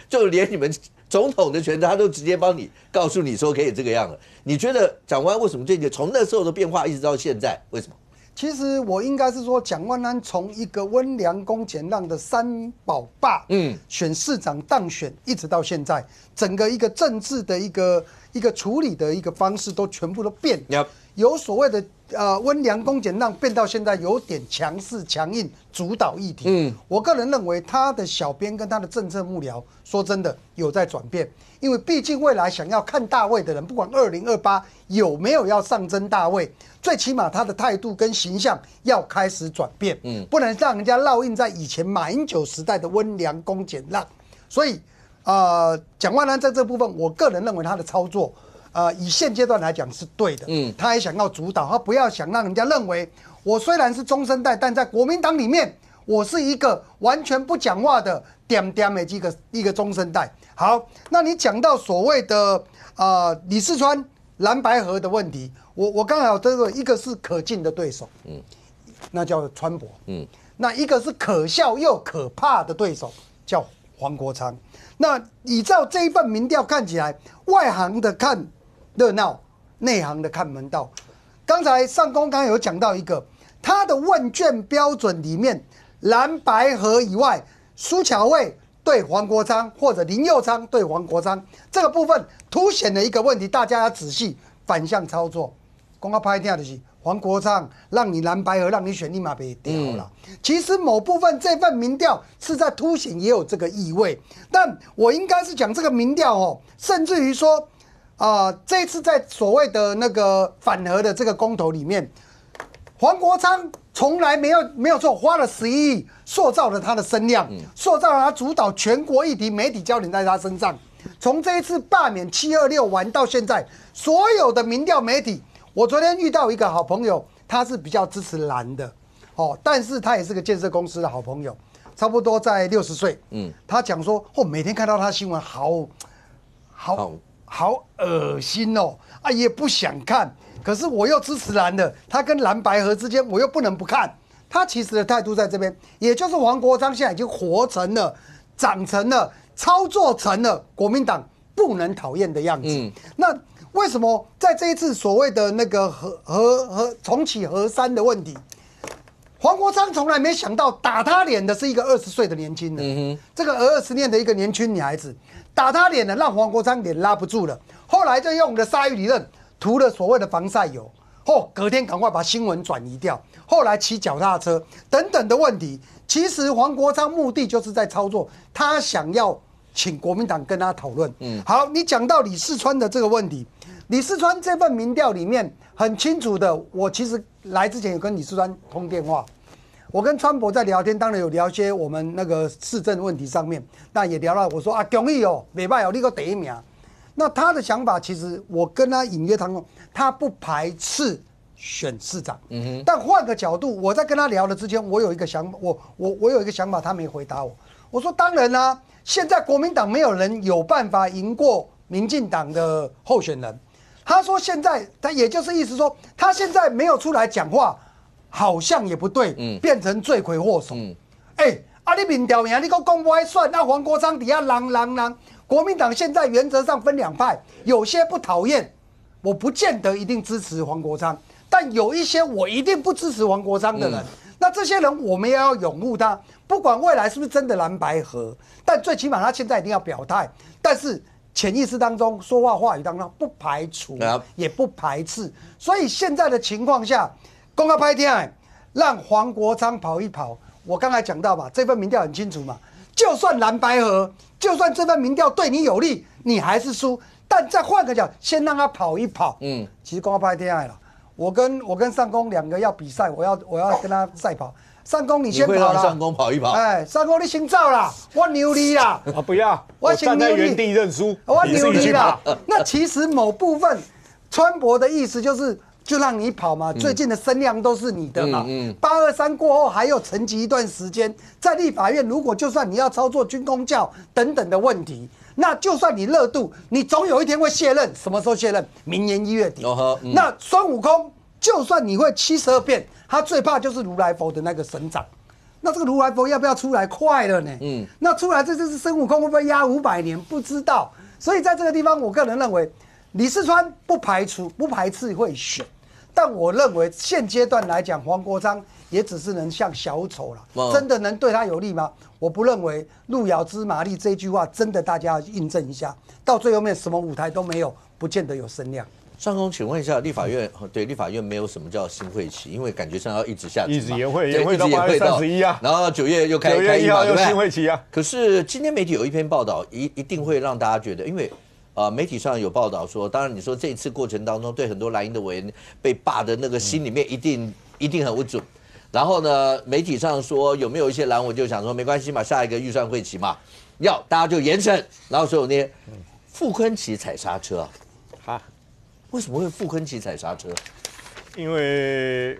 Speaker 1: 就连你们总统的权责，他都直接帮你告诉你说可以这个样了。你觉得蒋万安为什么最近从那时候的变化一直到现在，为什么？
Speaker 6: 其实我应该是说，蒋万安从一个温良恭俭让的三宝爸，选市长当选，一直到现在，整个一个政治的一个处理的一个方式都全部都变，有所谓的温良恭俭让变到现在有点强势强硬主导议题。我个人认为他的小编跟他的政策幕僚，说真的有在转变，因为毕竟未来想要看大位的人，不管2028有没有要上征大位，最起码他的态度跟形象要开始转变，不能让人家烙印在以前马英九时代的温良恭俭让。所以，蒋万安在这部分，我个人认为他的操作。以现阶段来讲是对的，他也想要主导，他不要想让人家认为我虽然是中生代，但在国民党里面我是一个完全不讲话的点的一个中生代。好，那你讲到所谓的李四川蓝白合的问题，我刚好这个一个是可敬的对手，那叫川博，那一个是可笑又可怕的对手叫黄国昌。那依照这一份民调看起来，外行的看热闹，内行的看门道。刚才上公刚有讲到一个，他的问卷标准里面，蓝白合以外，苏巧慧对黄国昌或者林右昌对黄国昌这个部分，凸显了一个问题，大家要仔细反向操作。公告拍掉的是黄国昌，让你蓝白合，让你选立马被掉了。其实某部分这份民调是在凸显，也有这个意味。但我应该是讲这个民调甚至于说。这一次在所谓的那个反核的这个公投里面，黄国昌从来没有错，花了11亿塑造了他的声量，塑造了他主导全国议题，媒体焦点在他身上。从这一次罢免726完到现在，所有的民调媒体，我昨天遇到一个好朋友，他是比较支持蓝的，但是他也是个建设公司的好朋友，差不多在60岁，他讲说，每天看到他新闻，好恶心哦！也不想看，可是我又支持蓝的，他跟蓝白合之间，我又不能不看。他其实的态度在这边，也就是黄国昌现在已经活成了、长成了、操作成了国民党不能讨厌的样子。那为什么在这一次所谓的那个重启核三的问题，黄国昌从来没想到打他脸的是一个20岁的年轻人，这个20年的一个年轻女孩子。打他脸了，让黄国昌脸拉不住了。后来就用的鲨鱼理论涂了所谓的防晒油，隔天赶快把新闻转移掉。后来骑脚踏车等等的问题，其实黄国昌目的就是在操作，他想要请国民党跟他讨论。好，你讲到李四川的这个问题，李四川这份民调里面很清楚的，我其实来之前有跟李四川通电话。我跟川博在聊天，当然有聊些我们那个市政问题上面，那也聊到我说恭喜美败你个第一名。那他的想法，其实我跟他隐约谈过，他不排斥选市长。但换个角度，我在跟他聊的之前，我有一个想法，我有一个想法，他没回答我。我说当然啦，现在国民党没有人有办法赢过民进党的候选人。他说现在他也就是意思说，他现在没有出来讲话。好像也不对，变成罪魁祸首。你民调赢，你讲公不爱算，那黄国昌底下人，国民党现在原则上分两派，有些不讨厌，我不见得一定支持黄国昌，但有一些我一定不支持黄国昌的人，那这些人我们也要拥护他，不管未来是不是真的蓝白合，但最起码他现在一定要表态，但是潜意识当中说话语当中不排除，也不排斥，所以现在的情况下。公告拍天，让黄国昌跑一跑。我刚才讲到吧，这份民调很清楚嘛。就算蓝白合，就算这份民调对你有利，你还是输。但再换个角，先让他跑一跑。其实公告拍天了。我跟上公两个要比赛，我要跟他赛跑。上公你先跑啦。你会让
Speaker 1: 上公跑一跑？
Speaker 6: 上公你先走啦，我牛你啦。
Speaker 7: 不要，我站在原地认输。
Speaker 6: 我牛你啦。那其实某部分川博的意思就是。就让你跑嘛，最近的声量都是你的嘛。823过后还有沉寂一段时间，在立法院，如果就算你要操作军公教等等的问题，那就算你热度，你总有一天会卸任。什么时候卸任？明年1月底。那孙悟空，就算你会72变，他最怕就是如来佛的那个神掌。那这个如来佛要不要出来？快了呢。那出来这就是孙悟空会不会压500年？不知道。所以在这个地方，我个人认为，李四川不排斥会选。但我认为现阶段来讲，黄国昌也只是能像小丑了，真的能对他有利吗？我不认为路遥知马力这句话真的大家要印证一下，到最后面什么舞台都没有，不见得有声量。
Speaker 1: 上公，请问一下，立法院没有什么叫新会期，因为感觉上要一直下去，
Speaker 7: 一直延会到8月31啊，
Speaker 1: 然后9月又开
Speaker 7: 9月1号又
Speaker 1: 对不对？
Speaker 7: 新会期啊。
Speaker 1: 可是今天媒体有一篇报道，一定会让大家觉得，因为媒体上有报道说，当然你说这一次过程当中，对很多蓝营的委员被罢的那个心里面一定很不准。然后呢，媒体上说有没有一些蓝委就想说没关系嘛，下一个预算会期嘛，大家就严审，然后所有那些傅昆萁踩刹车啊。为什么会傅昆萁踩刹车？
Speaker 7: 因为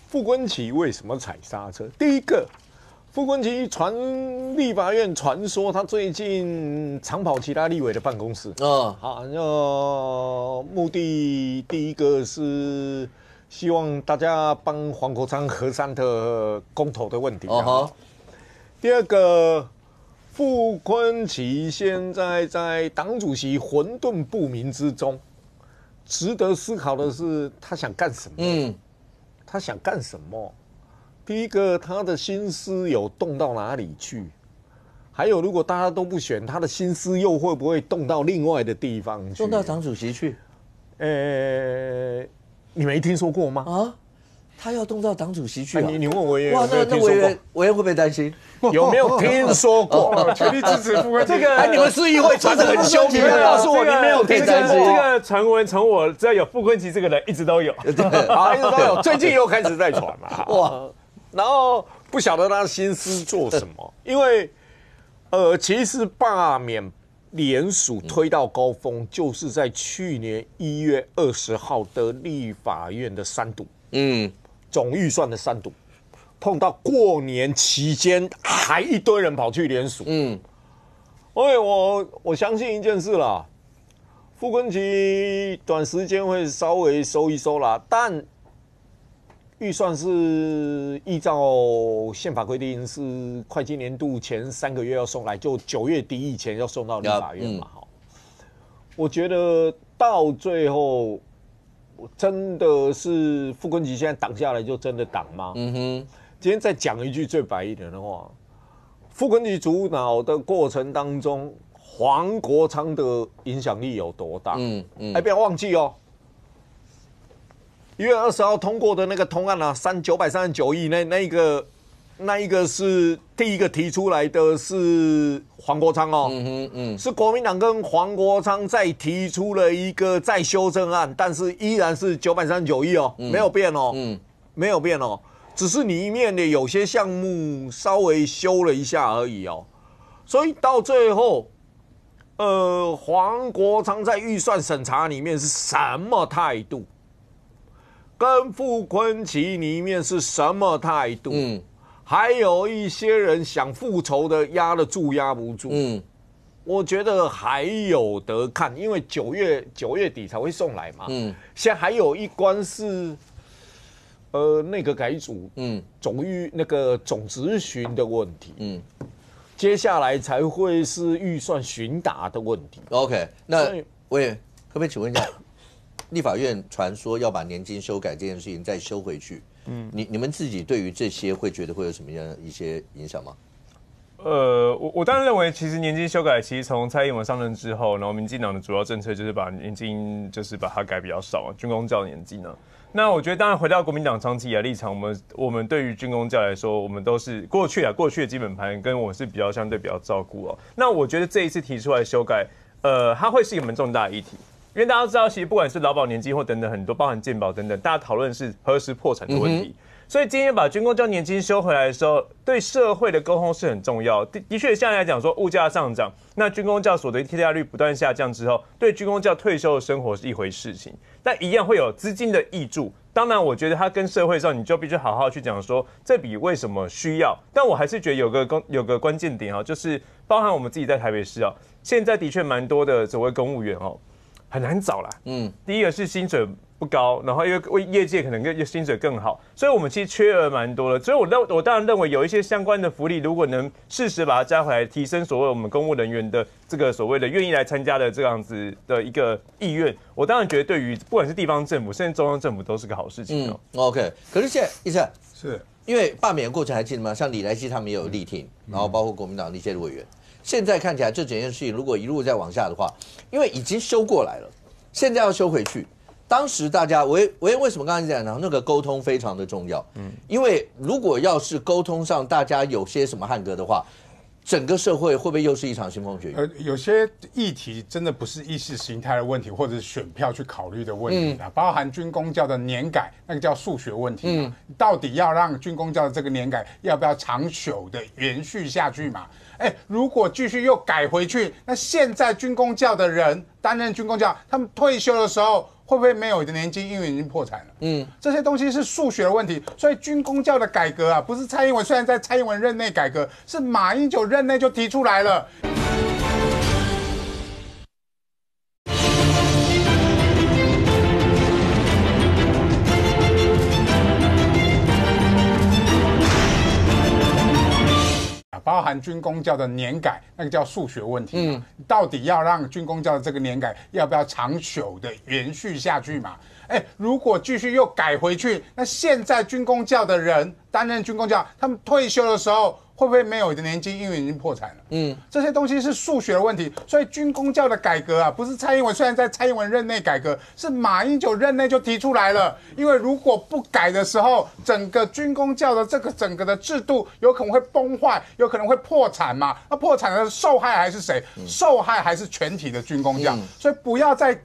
Speaker 7: 傅昆萁为什么踩刹车？第一个，傅昆萁立法院传说他最近常跑其他立委的办公室。好，目的第一个是希望大家帮黄国昌核删的公投的问题。第二个，傅昆萁现在在党主席混沌不明之中。值得思考的是，他想干什么？他想干什么？第一个，他的心思有动到哪里去？还有，如果大家都不选，他的心思又会不会动到另外的地方去？
Speaker 1: 动到党主席去？
Speaker 7: 你没听说过吗？
Speaker 1: 啊，他要动到党主席去啊？
Speaker 7: 你问委员
Speaker 1: 哇，那委员会不会担心？
Speaker 7: 有没有听说过？
Speaker 4: 全力支持傅昆萁。
Speaker 7: 这个，你们市议会传得很凶，你们告诉我你没有听说过？
Speaker 5: 这个传闻从我只要有傅昆萁这个人一直都有，
Speaker 7: 一直都有，最近又开始在传了。哇，然后不晓得他心思做什么，因为其实罢免联署推到高峰，就是在去年1月20号的立法院的3读，总预算的3读。碰到过年期间，还一堆人跑去联署。因为我相信一件事啦，傅昆萁短时间会稍微收一收啦，但预算是依照宪法规定是会计年度前3个月要送来，就9月底以前要送到立法院嘛。我觉得到最后，真的是傅昆萁现在挡下来就真的挡吗？今天再讲一句最白一点的话，傅昆萁主导的过程当中，黄国昌的影响力有多大？不要忘记哦，1月20号通过的那个通案啊，939亿那一个是第一个提出来的是黄国昌哦，是国民党跟黄国昌再提出了一个再修正案，但是依然是939亿哦，没有变哦，没有变哦。只是里面的有些项目稍微修了一下而已哦，所以到最后，黄国昌在预算审查里面是什么态度？跟傅昆萁里面是什么态度？还有一些人想复仇的压得住压不住。我觉得还有得看，因为9月底才会送来嘛。现在还有一关是。内阁改组，总咨询的问题，接下来才会是预算询答的问题。
Speaker 1: OK， 那我也可不可以请问一下，立法院传说要把年金修改这件事情再修回去，你们自己对于这些会觉得会有什么样的一些影响吗？
Speaker 5: 我当然认为，其实年金修改，其实从蔡英文上任之后，然后民进党的主要政策就是把年金就是把它改比较少，军公教年金呢。那我觉得，当然回到国民党长期以来立场，我们对于军公教来说，我们都是过去的基本盘跟我是比较相对比较照顾哦。那我觉得这一次提出来修改，它会是一个蛮重大的议题，因为大家知道，其实不管是劳保年金或等等很多，包含健保等等，大家讨论是何时破产的问题。所以今天把军公教年金修回来的时候，对社会的沟通是很重要。的确，现在来讲说物价上涨，那军公教所得替代率不断下降之后，对军公教退休的生活是一回事情，但一样会有资金的挹注。当然，我觉得它跟社会上你就必须好好去讲说这笔为什么需要。但我还是觉得有个关键点就是包含我们自己在台北市现在的确蛮多的所谓公务员很难找啦。第一个是薪水不高，然后因为业界可能薪水更好，所以我们其实缺额蛮多的。所以我当然认为有一些相关的福利，如果能适时把它加回来，提升所谓我们公务人员的这个所谓的愿意来参加的这样子的一个意愿，我当然觉得对于不管是地方政府甚至中央政府都是个好事情。
Speaker 1: OK， 可是现在一下
Speaker 4: 是
Speaker 1: 因为罢免的过程还记得吗？像李来基他们也有力挺，然后包括国民党的一些委员。现在看起来这整件事情如果一路再往下的话，因为已经修过来了，现在要修回去。当时大家，我为什么刚才讲呢？那个沟通非常的重要，因为如果要是沟通上大家有些什么汉格的话，整个社会会不会又是一场腥风血雨？
Speaker 4: 有些议题真的不是意识形态的问题，或者是选票去考虑的问题啦，包含军公教的年改，那个叫数学问题嘛，到底要让军公教的这个年改要不要长久的延续下去嘛？如果继续又改回去，那现在军公教的人担任军公教，他们退休的时候会不会没有年金？因为已经破产了。这些东西是数学的问题，所以军公教的改革啊，不是蔡英文，虽然在蔡英文任内改革，是马英九任内就提出来了。包含军公教的年改，那个叫数学问题嘛，到底要让军公教的这个年改要不要长久的延续下去嘛？如果继续又改回去，那现在军公教的人担任军公教，他们退休的时候会不会没有年金？因为已经破产了。这些东西是数学的问题，所以军公教的改革啊，不是蔡英文，虽然在蔡英文任内改革，是马英九任内就提出来了。因为如果不改的时候，整个军公教的这个整个的制度有可能会崩坏，有可能会破产嘛。那破产的受害还是谁？受害还是全体的军公教。所以不要再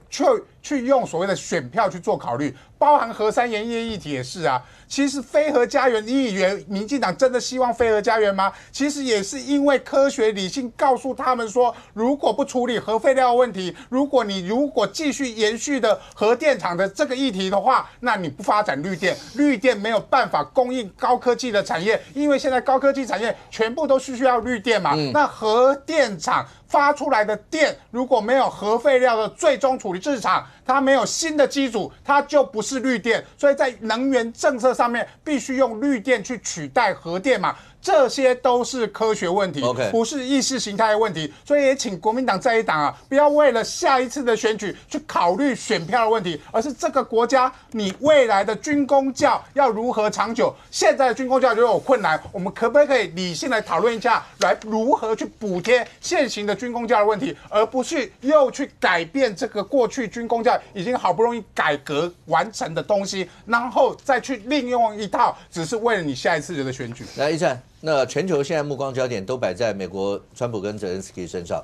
Speaker 4: 去用所谓的选票去做考虑，包含核三研业议题也是啊。其实非核家园，你以为民进党真的希望非核家园吗？其实也是因为科学理性告诉他们说，如果不处理核废料问题，如果继续延续的核电厂的这个议题的话，那你不发展绿电，绿电没有办法供应高科技的产业，因为现在高科技产业全部都需要绿电嘛。那核电厂发出来的电如果没有核废料的最终处理制场，它没有新的机组，它就不是绿电。所以在能源政策上面必须用绿电去取代核电嘛。这些都是科学问题，不是意识形态的问题。所以也请国民党在野党啊，不要为了下一次的选举去考虑选票的问题，而是这个国家你未来的军公教要如何长久。现在的军公教就有困难，我们可不可以理性来讨论一下，来如何去补贴现行的军公教的问题，而不是又去改变这个过去军公教已经好不容易改革完成的东西，然后再去利用一套，只是为了你下一次的选举。
Speaker 1: 来，一战。那全球现在目光焦点都摆在美国川普跟泽连斯基身上。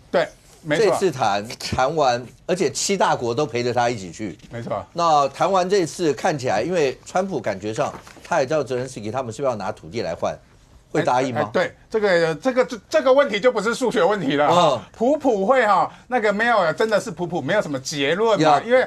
Speaker 4: 对，没错。
Speaker 1: 这次谈完，而且7大国都陪着他一起去。
Speaker 4: 没错。
Speaker 1: 那谈完这次看起来，因为川普感觉上他也知道泽连斯基他们是不是要拿土地来换，会答应吗？
Speaker 4: 对，这个问题就不是数学问题了。普会那个没有，真的是普没有什么结论嘛。因为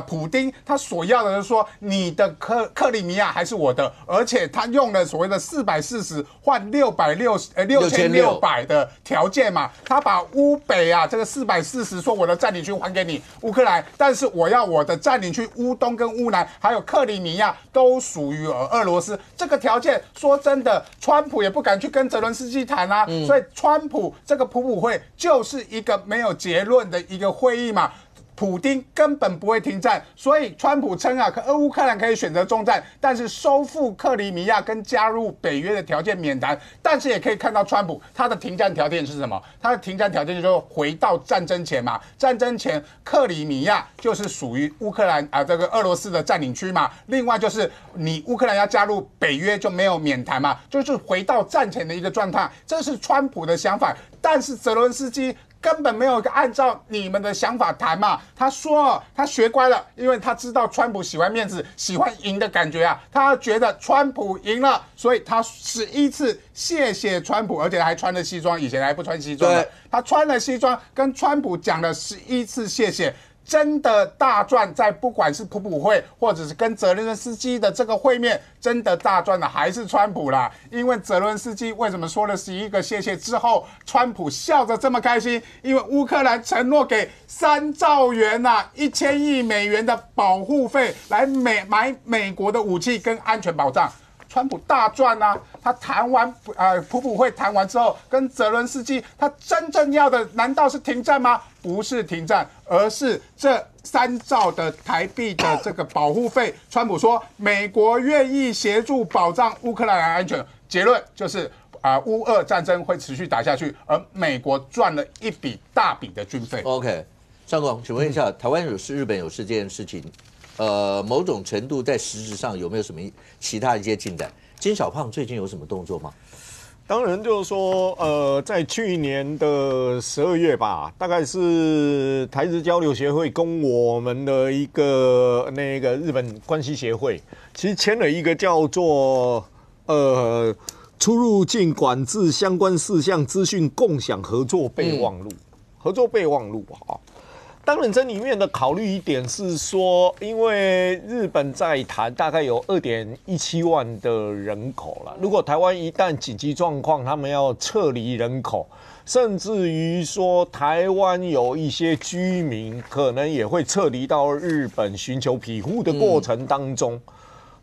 Speaker 4: 普丁他所要的是说，你的克里米亚还是我的，而且他用了所谓的440换6600的条件嘛。他把乌北这个440说我的占领区还给你乌克兰，但是我要我的占领区乌东跟乌南还有克里米亚都属于俄罗斯。这个条件说真的，川普也不敢去跟泽伦斯基谈啊。所以川普这个普会就是一个没有结论的一个会议嘛。普丁根本不会停战，所以川普称乌克兰可以选择中战，但是收复克里米亚跟加入北约的条件免谈。但是也可以看到川普他的停战条件是什么？他的停战条件就是回到战争前嘛，战争前克里米亚就是属于乌克兰这个俄罗斯的占领区嘛。另外就是你乌克兰要加入北约就没有免谈嘛，就是回到战前的一个状态。这是川普的想法，但是泽伦斯基根本没有按照你们的想法谈嘛。他说他学乖了，因为他知道川普喜欢面子，喜欢赢的感觉他觉得川普赢了，所以他11次谢谢川普，而且还穿了西装，以前还不穿西装。他穿了西装跟川普讲了11次谢谢。真的大赚，在不管是普会或者是跟泽伦斯基的这个会面，真的大赚的还是川普啦。因为泽伦斯基为什么说了11个谢谢之后，川普笑着这么开心？因为乌克兰承诺给3兆元1000亿美元的保护费，来买美国的武器跟安全保障。川普大赚他谈完普会谈完之后，跟泽伦斯基他真正要的难道是停战吗？不是停战，而是这3兆的台币的这个保护费。川普说美国愿意协助保障乌克兰的安全，结论就是乌俄战争会持续打下去，而美国赚了一笔大笔的军费。
Speaker 1: OK，张总，请问一下，台湾有事，日本有事这件事情，某种程度在实质上有没有什么其他一些进展？金小胖最近有什么动作吗？
Speaker 7: 当然就是说，在去年的12月吧，大概是台日交流协会跟我们的一个那个日本关系协会，其实签了一个叫做出入境管制相关事项资讯共享合作备忘录，合作备忘录哈。当然，这里面的考虑一点是说，因为日本在台大概有2.17万的人口了，如果台湾一旦紧急状况，他们要撤离人口，甚至于说台湾有一些居民可能也会撤离到日本寻求庇护的过程当中，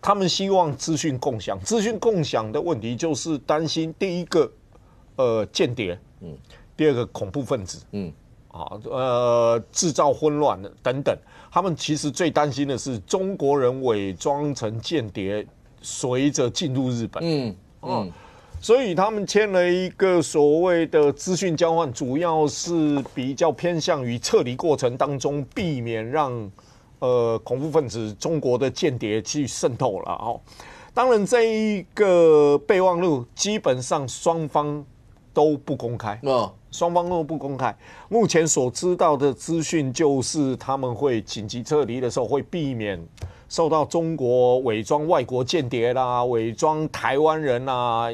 Speaker 7: 他们希望资讯共享。资讯共享的问题就是担心第一个，间谍，第二个恐怖分子，制造混乱等等，他们其实最担心的是中国人伪装成间谍，随着进入日本。所以他们签了一个所谓的资讯交换，主要是比较偏向于撤离过程当中避免让恐怖分子、中国的间谍去渗透了哦。当然，这一个备忘录基本上双方都不公开。双方都不公开。目前所知道的资讯就是他们会紧急撤离的时候会避免受到中国伪装外国间谍啦、伪装台湾人啦、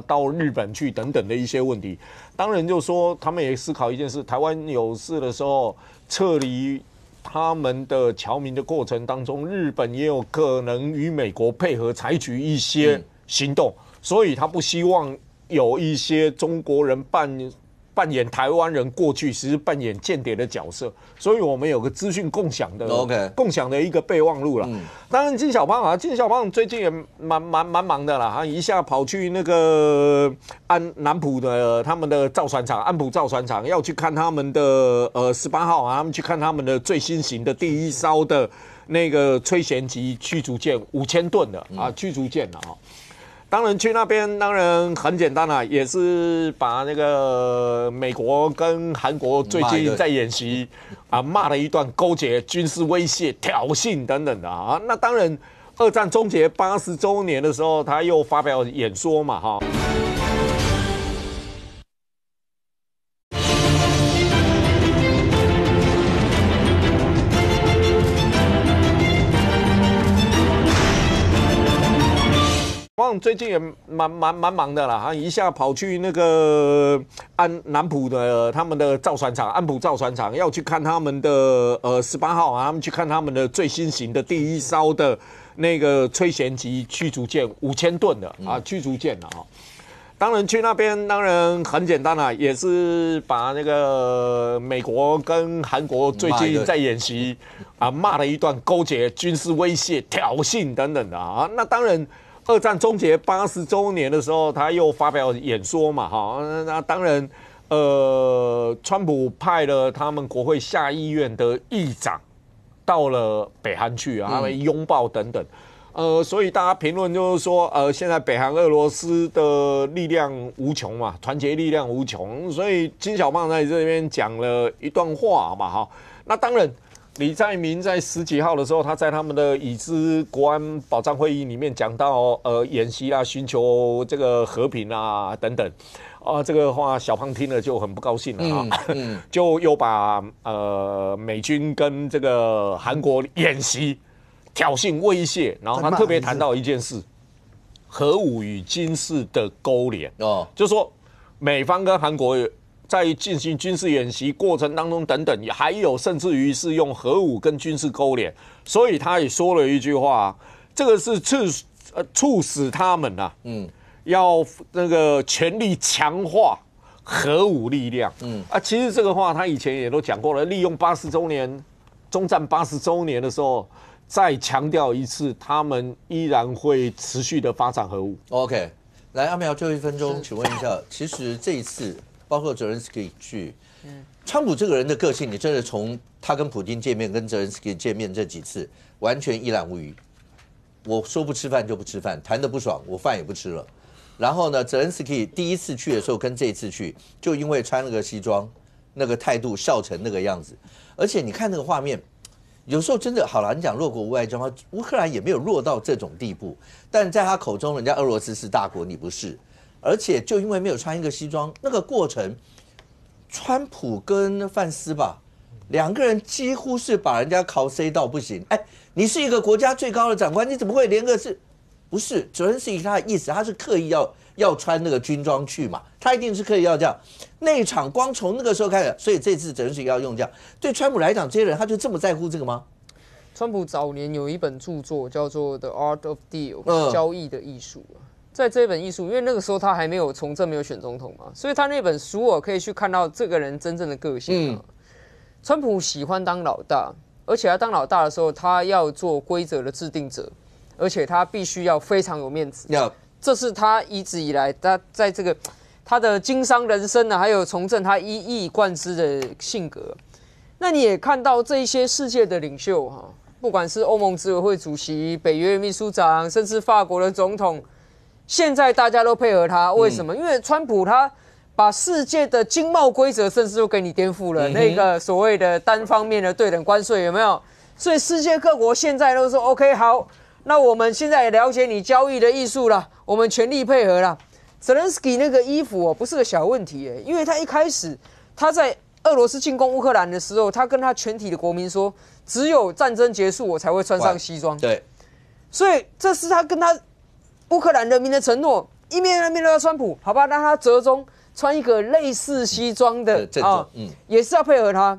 Speaker 7: 到日本去等等的一些问题。当然就是说他们也思考一件事，台湾有事的时候撤离他们的侨民的过程当中，日本也有可能与美国配合采取一些行动，所以他不希望有一些中国人扮演台湾人过去其实扮演间谍的角色，所以我们有个资讯共享的共享的一个备忘录了。当然金小胖最近也蛮忙的啦，他一下跑去那个南浦的他们的造船厂，安浦造船厂要去看他们的18号他们去看他们的最新型的第一艘的那个崔贤级驱逐舰5000吨的驱逐舰了啊。当然去那边当然很简单啦，也是把那个美国跟韩国最近在演习骂了一段，勾结军事威胁、挑衅等等的啊。那当然，二战终结80周年的时候，他又发表演说嘛哈。最近也蛮忙的啦，他一下跑去那个南浦的他们的造船厂，安浦造船厂要去看他们的18号他们去看他们的最新型的第一艘的那个崔贤级驱逐舰5000吨的驱逐舰了哈。当然去那边当然很简单啦，也是把那个美国跟韩国最近在演习骂了一段，勾结军事威胁、挑衅等等的啊。那当然。二战终结80周年的时候，他又发表演说嘛，哈，那当然，川普派了他们国会下议院的议长到了北韩去他们拥抱等等，所以大家评论就是说，现在北韩俄罗斯的力量无穷嘛，团结力量无穷，所以金小胖在这边讲了一段话嘛，哈，那当然。李在明在10几号的时候，他在他们的已知国安保障会议里面讲到，演习啦，寻求这个和平啊等等，这个话小胖听了就很不高兴了就又把美军跟这个韩国演习挑衅威胁，然后他特别谈到一件事，核武与军事的勾连就说美方跟韩国。在进行军事演习过程当中等等，还有甚至于是用核武跟军事勾连，所以他也说了一句话，这个是促使他们要那个全力强化核武力量，其实这个话他以前也都讲过了，利用80周年中战80周年的时候，再强调一次，他们依然会持续的发展核武。
Speaker 1: OK， 来阿苗最后1分钟，请问一下，其实这一次。包括泽连斯基去，川普这个人的个性，你真的从他跟普京见面、跟泽连斯基见面这几次，完全一览无余。我说不吃饭就不吃饭，谈得不爽，我饭也不吃了。然后呢，泽连斯基第一次去的时候跟这一次去，就因为穿了个西装，那个态度笑成那个样子，而且你看那个画面。有时候真的好了，你讲弱国无外交吗？乌克兰也没有弱到这种地步，但在他口中，人家俄罗斯是大国，你不是。而且就因为没有穿一个西装，那个过程，川普跟范斯吧，两个人几乎是把人家拷塞到不行。哎，你是一个国家最高的长官，你怎么会连个是？不是，泽连斯基他的意思，他是刻意要穿那个军装去嘛，他一定是刻意要这样。那一场光从那个时候开始，所以这次泽连斯基要用这样。对川普来讲，这些人他就这么在乎这个吗？
Speaker 2: 川普早年有一本著作叫做《The Art of Deal》，交易的艺术。在这本艺术，因为那个时候他还没有从政，没有选总统嘛，所以他那本书我可以去看到这个人真正的个性。川普喜欢当老大，而且他当老大的时候，他要做规则的制定者，而且他必须要非常有面子。这是他一直以来他在这个他的经商人生呢，还有从政他一以贯之的性格。那你也看到这一些世界的领袖哈，不管是欧盟执委会主席、北约秘书长，甚至法国的总统，现在大家都配合他。为什么？因为川普他把世界的经贸规则甚至都给你颠覆了，那个所谓的单方面的对等关税有没有？所以世界各国现在都说 OK 好，那我们现在也了解你交易的艺术了，我们全力配合了。泽连斯基那个衣服不是个小问题因为他一开始他在俄罗斯进攻乌克兰的时候，他跟他全体的国民说，只有战争结束我才会穿上西装。对，所以这是他跟他乌克兰人民的承诺。一面对到川普，好吧，让他折中穿一个类似西装的也是要配合他。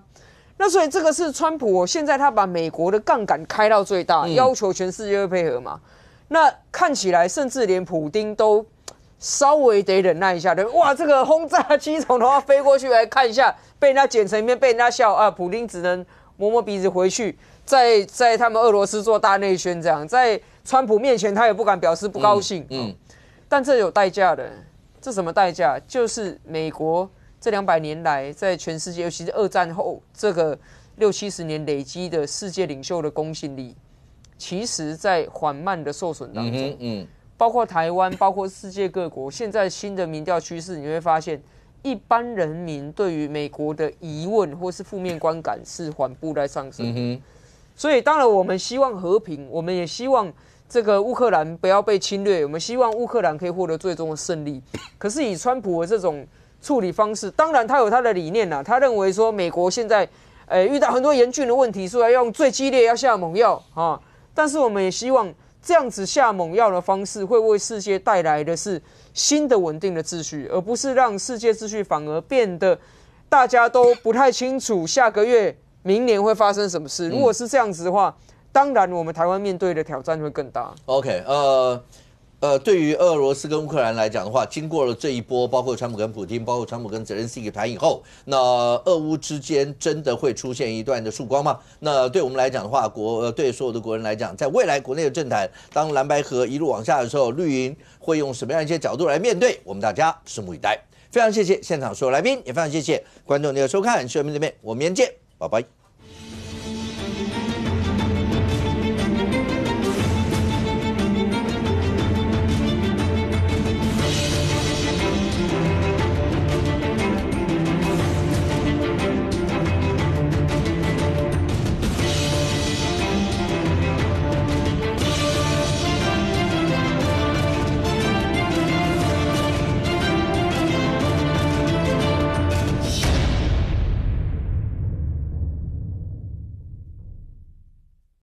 Speaker 2: 那所以这个是川普现在他把美国的杠杆开到最大，要求全世界会配合嘛。那看起来甚至连普丁都稍微得忍耐一下，对，哇，这个轰炸机从头上飞过去来看一下，被人家剪成一片，被人家笑啊，普丁只能摸摸鼻子回去，在他们俄罗斯做大内宣，这样在川普面前他也不敢表示不高兴，但这有代价的，这什么代价？就是美国这200年来在全世界，尤其是二战后这个60-70年累积的世界领袖的公信力，其实在缓慢的受损当中，包括台湾，包括世界各国，现在新的民调趋势，你会发现，一般人民对于美国的疑问或是负面观感是缓步在上升。所以，当然我们希望和平，我们也希望这个乌克兰不要被侵略，我们希望乌克兰可以获得最终的胜利。可是以川普的这种处理方式，当然他有他的理念他认为说美国现在遇到很多严峻的问题，所以要用最激烈要下猛药啊。但是我们也希望这样子下猛药的方式会为世界带来的是新的稳定的秩序，而不是让世界秩序反而变得大家都不太清楚下个月、明年会发生什么事。如果是这样子的话，当然我们台湾面对的挑战会更大。
Speaker 1: OK， 对于俄罗斯跟乌克兰来讲的话，经过了这一波，包括川普跟普丁，包括川普跟泽连斯基谈以后，那俄乌之间真的会出现一段的曙光吗？那对我们来讲的话，对所有的国人来讲，在未来国内的政坛，当蓝白河一路往下的时候，绿营会用什么样一些角度来面对？我们大家拭目以待。非常谢谢现场所有来宾，也非常谢谢观众您的收看，希望明天见，我们明天见，拜拜。